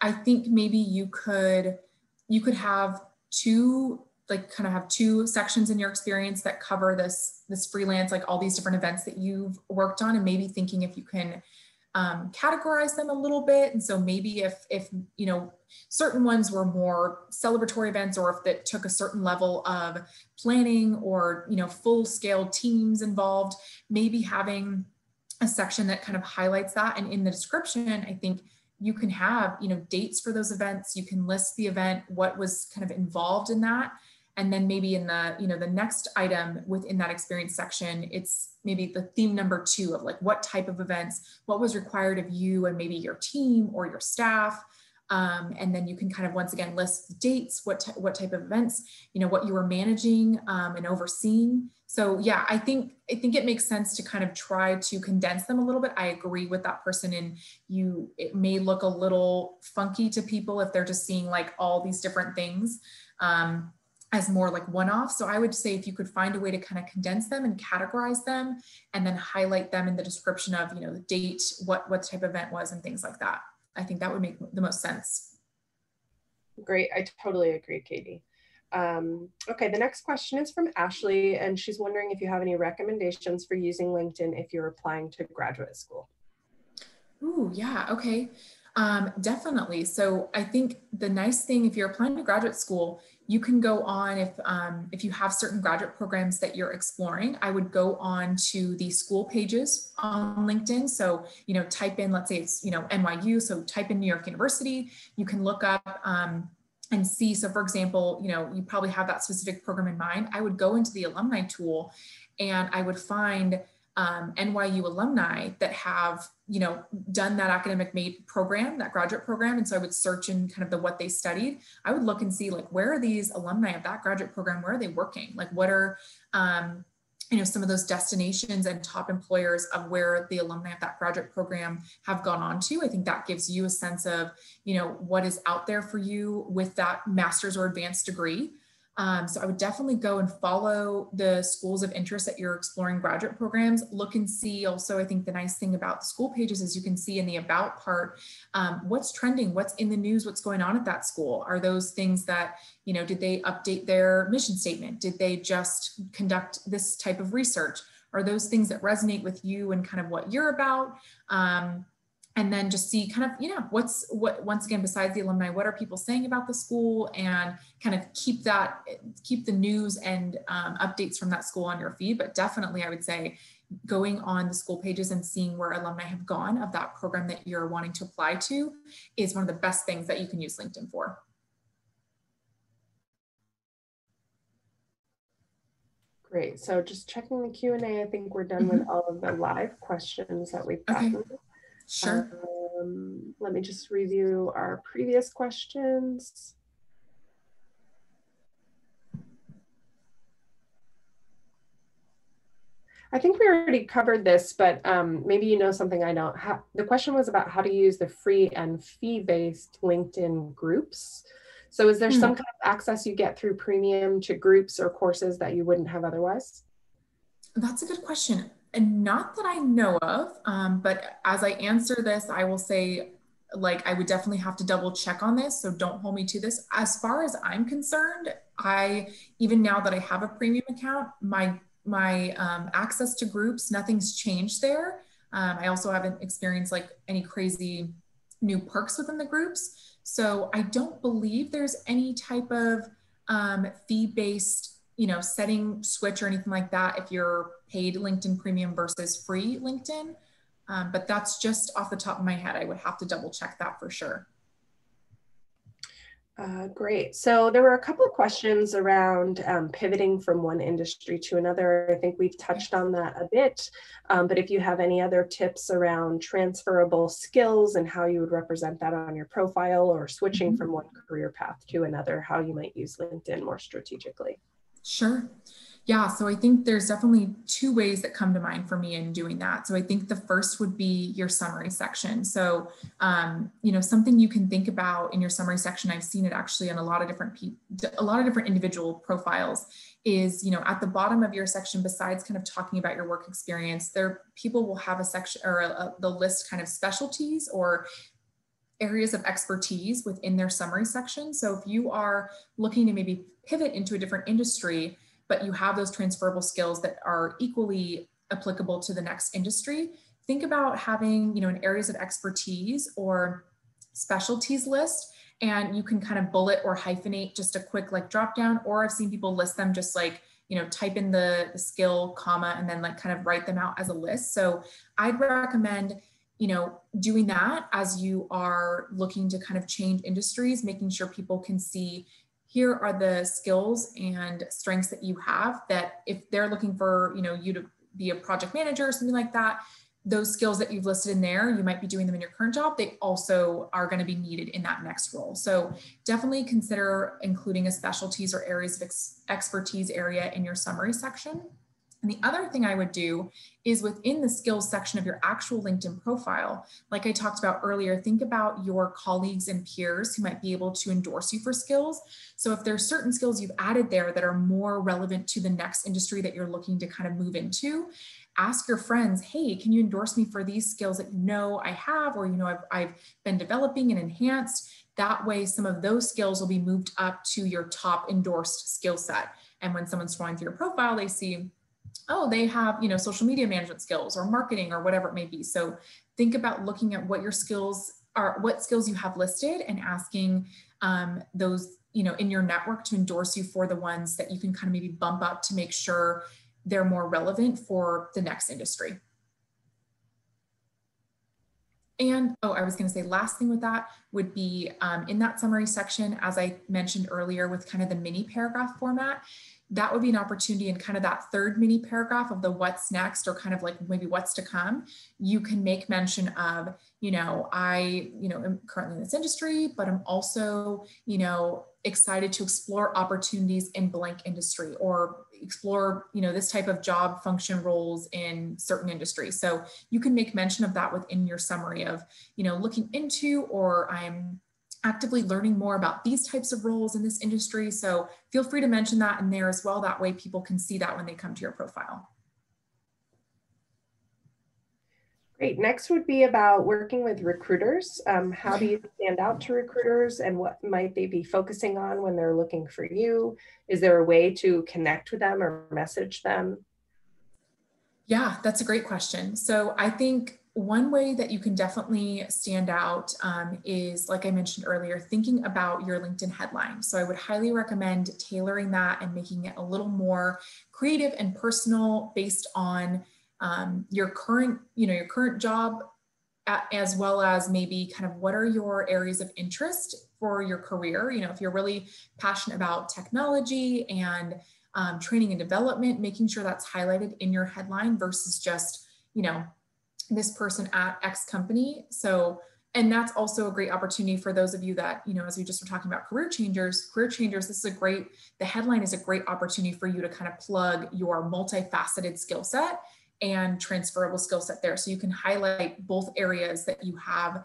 I think maybe you could have two sections in your experience that cover this freelance, like all these different events that you've worked on, and maybe thinking if you can categorize them a little bit. And so maybe if you know, certain ones were more celebratory events, or if it took a certain level of planning or, you know, full scale teams involved, maybe having a section that kind of highlights that. And in the description, I think you can have, you know, dates for those events. You can list the event, what was kind of involved in that. And then maybe in the, you know, the next item within that experience section, it's maybe the theme number 2 of, like, what type of events, what was required of you and maybe your team or your staff. And then you can kind of once again list the dates, what type of events, you know, what you were managing and overseeing. So yeah, I think it makes sense to kind of try to condense them a little bit. I agree with that person, and it may look a little funky to people if they're just seeing like all these different things as more like one-off. So I would say if you could find a way to kind of condense them and categorize them, and then highlight them in the description of, you know, the date, what type of event was, and things like that. I think that would make the most sense. Great, I totally agree, Katie. Okay, the next question is from Ashley, and she's wondering if you have any recommendations for using LinkedIn if you're applying to graduate school. Ooh, yeah, okay. Definitely. So I think the nice thing, if you're applying to graduate school, you can go on, if you have certain graduate programs that you're exploring, I would go on to the school pages on LinkedIn. So, you know, type in, let's say it's, you know, NYU. So type in New York University, you can look up and see. So for example, you know, you probably have that specific program in mind. I would go into the alumni tool and I would find NYU alumni that have, you know, done that academic program, that graduate program. And so I would search in kind of what they studied. I would look and see, like, where are these alumni of that graduate program? Where are they working? Like, what are, you know, some of those destinations and top employers of where the alumni of that graduate program have gone on to. I think that gives you a sense of, you know, what is out there for you with that master's or advanced degree. So I would definitely go and follow the schools of interest that you're exploring graduate programs. Look and see also, I think the nice thing about the school pages is you can see in the about part, what's trending, what's in the news, what's going on at that school. Are those things that, you know, did they update their mission statement? Did they just conduct this type of research? Are those things that resonate with you and kind of what you're about? and then just see kind of, once again, besides the alumni, what are people saying about the school, and kind of keep the news and updates from that school on your feed. But definitely, I would say going on the school pages and seeing where alumni have gone of that program that you're wanting to apply to is one of the best things that you can use LinkedIn for. Great. So just checking the Q&A, I think we're done with all of the live questions that we've gotten. Okay. Sure. Let me just review our previous questions. I think we already covered this, but maybe you know something I don't. The question was about how to use the free and fee-based LinkedIn groups. So is there some kind of access you get through premium to groups or courses that you wouldn't have otherwise? That's a good question. And not that I know of, but as I answer this, I will say, like, I would definitely have to double check on this. So don't hold me to this. As far as I'm concerned, even now that I have a premium account, my access to groups, nothing's changed there. I also haven't experienced like any crazy new perks within the groups. So I don't believe there's any type of fee-based, setting switch or anything like that if you're paid LinkedIn Premium versus free LinkedIn. But that's just off the top of my head. I would have to double check that for sure. Great. So there were a couple of questions around pivoting from one industry to another. I think we've touched on that a bit, but if you have any other tips around transferable skills and how you would represent that on your profile, or switching from one career path to another, how you might use LinkedIn more strategically. Sure. Yeah, so I think there's definitely two ways that come to mind for me in doing that. So I think the first would be your summary section. So, something you can think about in your summary section, I've seen it actually on a lot of different individual profiles, is, at the bottom of your section, besides kind of talking about your work experience, people will have a section, or they'll list kind of specialties or areas of expertise within their summary section. So if you are looking to maybe pivot into a different industry, but you have those transferable skills that are equally applicable to the next industry, think about having, an areas of expertise or specialties list, and you can kind of bullet or hyphenate just a quick like drop down, or I've seen people list them just like, type in the skill, comma, and then like kind of write them out as a list. So I'd recommend, doing that as you are looking to kind of change industries, making sure people can see, here are the skills and strengths that you have, that if they're looking for, you to be a project manager or something like that, those skills that you've listed in there, you might be doing them in your current job, they also are going to be needed in that next role. So definitely consider including a specialties or areas of expertise area in your summary section. And the other thing I would do is within the skills section of your actual LinkedIn profile, like I talked about earlier, think about your colleagues and peers who might be able to endorse you for skills. So if there's certain skills you've added there that are more relevant to the next industry that you're looking to kind of move into, ask your friends, hey, can you endorse me for these skills that I have, or I've been developing and enhanced? That way, some of those skills will be moved up to your top endorsed skill set. And when someone's scrolling through your profile, they see, oh, they have, social media management skills or marketing or whatever it may be. So think about looking at what your skills are, what skills you have listed, and asking those, in your network to endorse you for the ones that you can kind of maybe bump up to make sure they're more relevant for the next industry. And, I was going to say, last thing with that would be in that summary section, as I mentioned earlier, with kind of the mini paragraph format, that would be an opportunity in kind of that third mini paragraph of the what's next, or kind of like maybe what's to come. You can make mention of, I, am currently in this industry, but I'm also, excited to explore opportunities in blank industry, or explore, this type of job function roles in certain industries. So you can make mention of that within your summary of, looking into, or I'm actively learning more about these types of roles in this industry. So feel free to mention that in there as well. That way people can see that when they come to your profile. Great. Next would be about working with recruiters. How do you stand out to recruiters, and what might they be focusing on when they're looking for you? Is there a way to connect with them or message them? Yeah, that's a great question. So I think one way that you can definitely stand out is, like I mentioned earlier, thinking about your LinkedIn headline. So I would highly recommend tailoring that and making it a little more creative and personal based on your current job, as well as maybe kind of what are your areas of interest for your career. If you're really passionate about technology and training and development, making sure that's highlighted in your headline versus just, this person at X company. So, and that's also a great opportunity for those of you that, as we just were talking about career changers, the headline is a great opportunity for you to kind of plug your multifaceted skill set and transferable skill set there. So you can highlight both areas that you have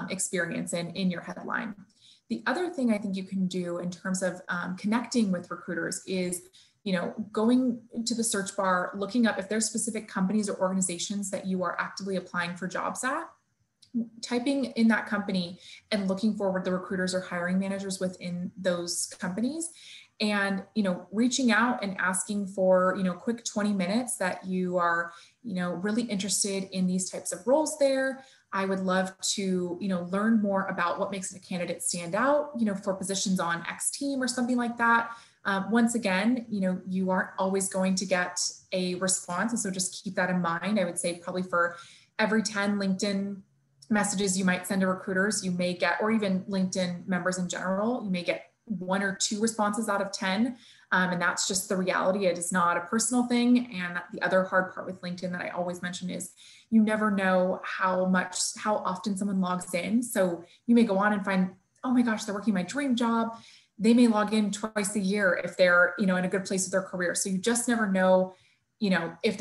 experience in your headline. The other thing I think you can do in terms of connecting with recruiters is, going to the search bar, looking up if there's specific companies or organizations that you are actively applying for jobs at, typing in that company and looking forward the recruiters or hiring managers within those companies, and reaching out and asking for quick 20 minutes that you are really interested in these types of roles there. I would love to learn more about what makes a candidate stand out for positions on X team or something like that. Once again, you aren't always going to get a response, and so just keep that in mind. I would say probably for every 10 LinkedIn messages you might send to recruiters, you may get, or even LinkedIn members in general, you may get 1 or 2 responses out of 10. And that's just the reality. It is not a personal thing. And the other hard part with LinkedIn that I always mention is you never know how often someone logs in. So you may go on and find, oh my gosh, they're working my dream job. They may log in twice a year if they're, in a good place with their career. So you just never know, if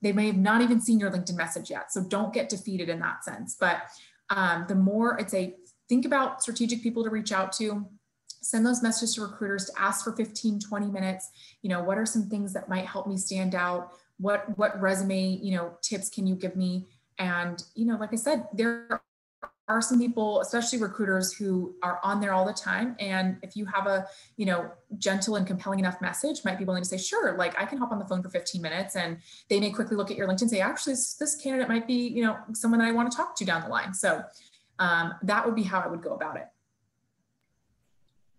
they may have not even seen your LinkedIn message yet. So don't get defeated in that sense. But the more I'd say, think about strategic people to reach out to, send those messages to recruiters to ask for 15, 20 minutes. What are some things that might help me stand out? What resume, tips can you give me? And, like I said, there are some people, especially recruiters, who are on there all the time. And if you have a, gentle and compelling enough message, might be willing to say, sure, like I can hop on the phone for 15 minutes. And they may quickly look at your LinkedIn and say, actually, this candidate might be, someone that I want to talk to down the line. So that would be how I would go about it.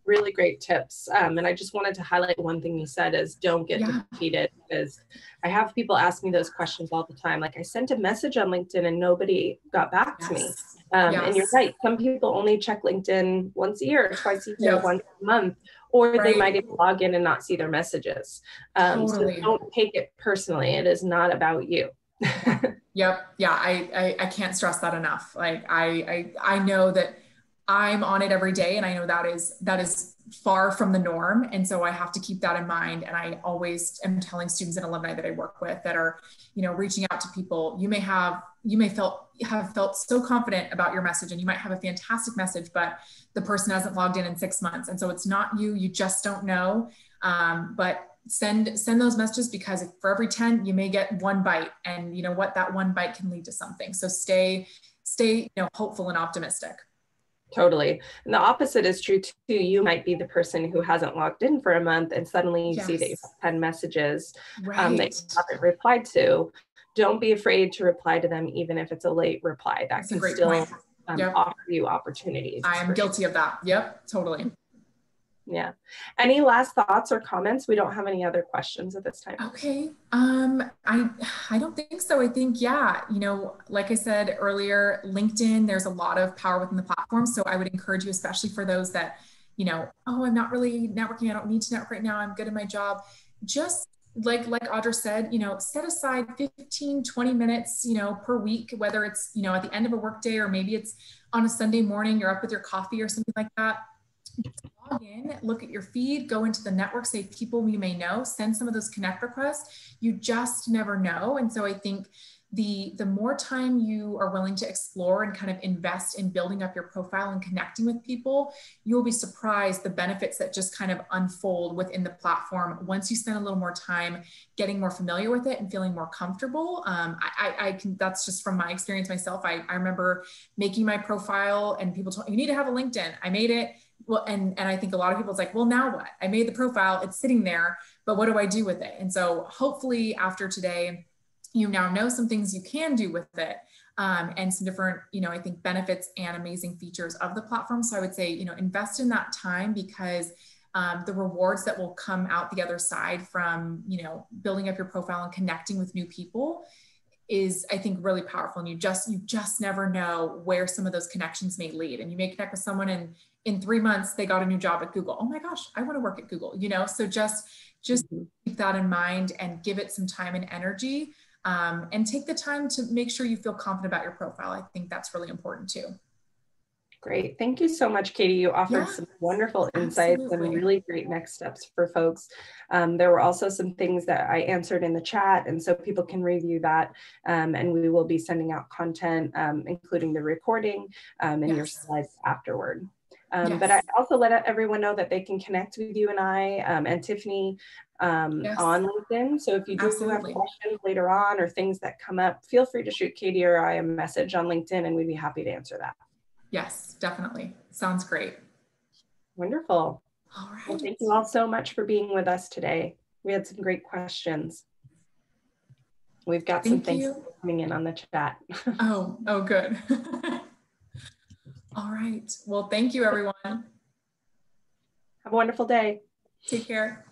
Really great tips. And I just wanted to highlight one thing you said is don't get defeated, because I have people ask me those questions all the time. Like, I sent a message on LinkedIn and nobody got back to me. And you're right. Some people only check LinkedIn once a year, twice a year, once a month, or they might even log in and not see their messages. So don't take it personally. It is not about you. Yep. Yeah. I can't stress that enough. Like I know that I'm on it every day, and I know that is far from the norm. And so I have to keep that in mind. And I always am telling students and alumni that I work with that are, reaching out to people. You may have felt so confident about your message, and you might have a fantastic message, but the person hasn't logged in 6 months. And so it's not you just don't know. But send those messages, because for every 10, you may get 1 bite, and that 1 bite can lead to something. So stay, hopeful and optimistic. Totally. And the opposite is true too. You might be the person who hasn't logged in for a month, and suddenly you see that you have 10 messages that you haven't replied to. Don't be afraid to reply to them, even if it's a late reply. That can still offer you opportunities. I am guilty of that. Yep, totally. Yeah. Any last thoughts or comments? We don't have any other questions at this time. Okay. I don't think so. I think, like I said earlier, LinkedIn, there's a lot of power within the platform. So I would encourage you, especially for those that, I'm not really networking. I don't need to network right now. I'm good at my job. Just like Audra said, set aside 15, 20 minutes, per week, whether it's, at the end of a workday, or maybe it's on a Sunday morning, you're up with your coffee or something like that. Log in, look at your feed, go into the network, say people you may know, send some of those connect requests. You just never know. And so I think the more time you are willing to explore and kind of invest in building up your profile and connecting with people, you'll be surprised the benefits that just kind of unfold within the platform once you spend a little more time getting more familiar with it and feeling more comfortable. That's just from my experience myself. I remember making my profile, and people told me, you need to have a LinkedIn. I made it. Well, and I think a lot of people, it's like, well, now what? I made the profile, it's sitting there, but what do I do with it? And so hopefully after today, you now know some things you can do with it, and some different, I think benefits and amazing features of the platform. So I would say, invest in that time, because the rewards that will come out the other side from, building up your profile and connecting with new people is, I think, really powerful. And you just never know where some of those connections may lead. And you may connect with someone and in 3 months, they got a new job at Google. Oh my gosh, I want to work at Google, so just keep that in mind and give it some time and energy, and take the time to make sure you feel confident about your profile. I think that's really important too. Great. Thank you so much, Katie. You offered some wonderful insights and really great next steps for folks. There were also some things that I answered in the chat, and so people can review that. And we will be sending out content, including the recording and your slides afterward. But I also let everyone know that they can connect with you and I and Tiffany on LinkedIn. So if you do have questions later on or things that come up, feel free to shoot Katie or I a message on LinkedIn, and we'd be happy to answer that. Yes, definitely. Sounds great. Wonderful. All right. Well, thank you all so much for being with us today. We had some great questions. We've got some things coming in on the chat. Oh, good. All right. Well, thank you, everyone. Have a wonderful day. Take care.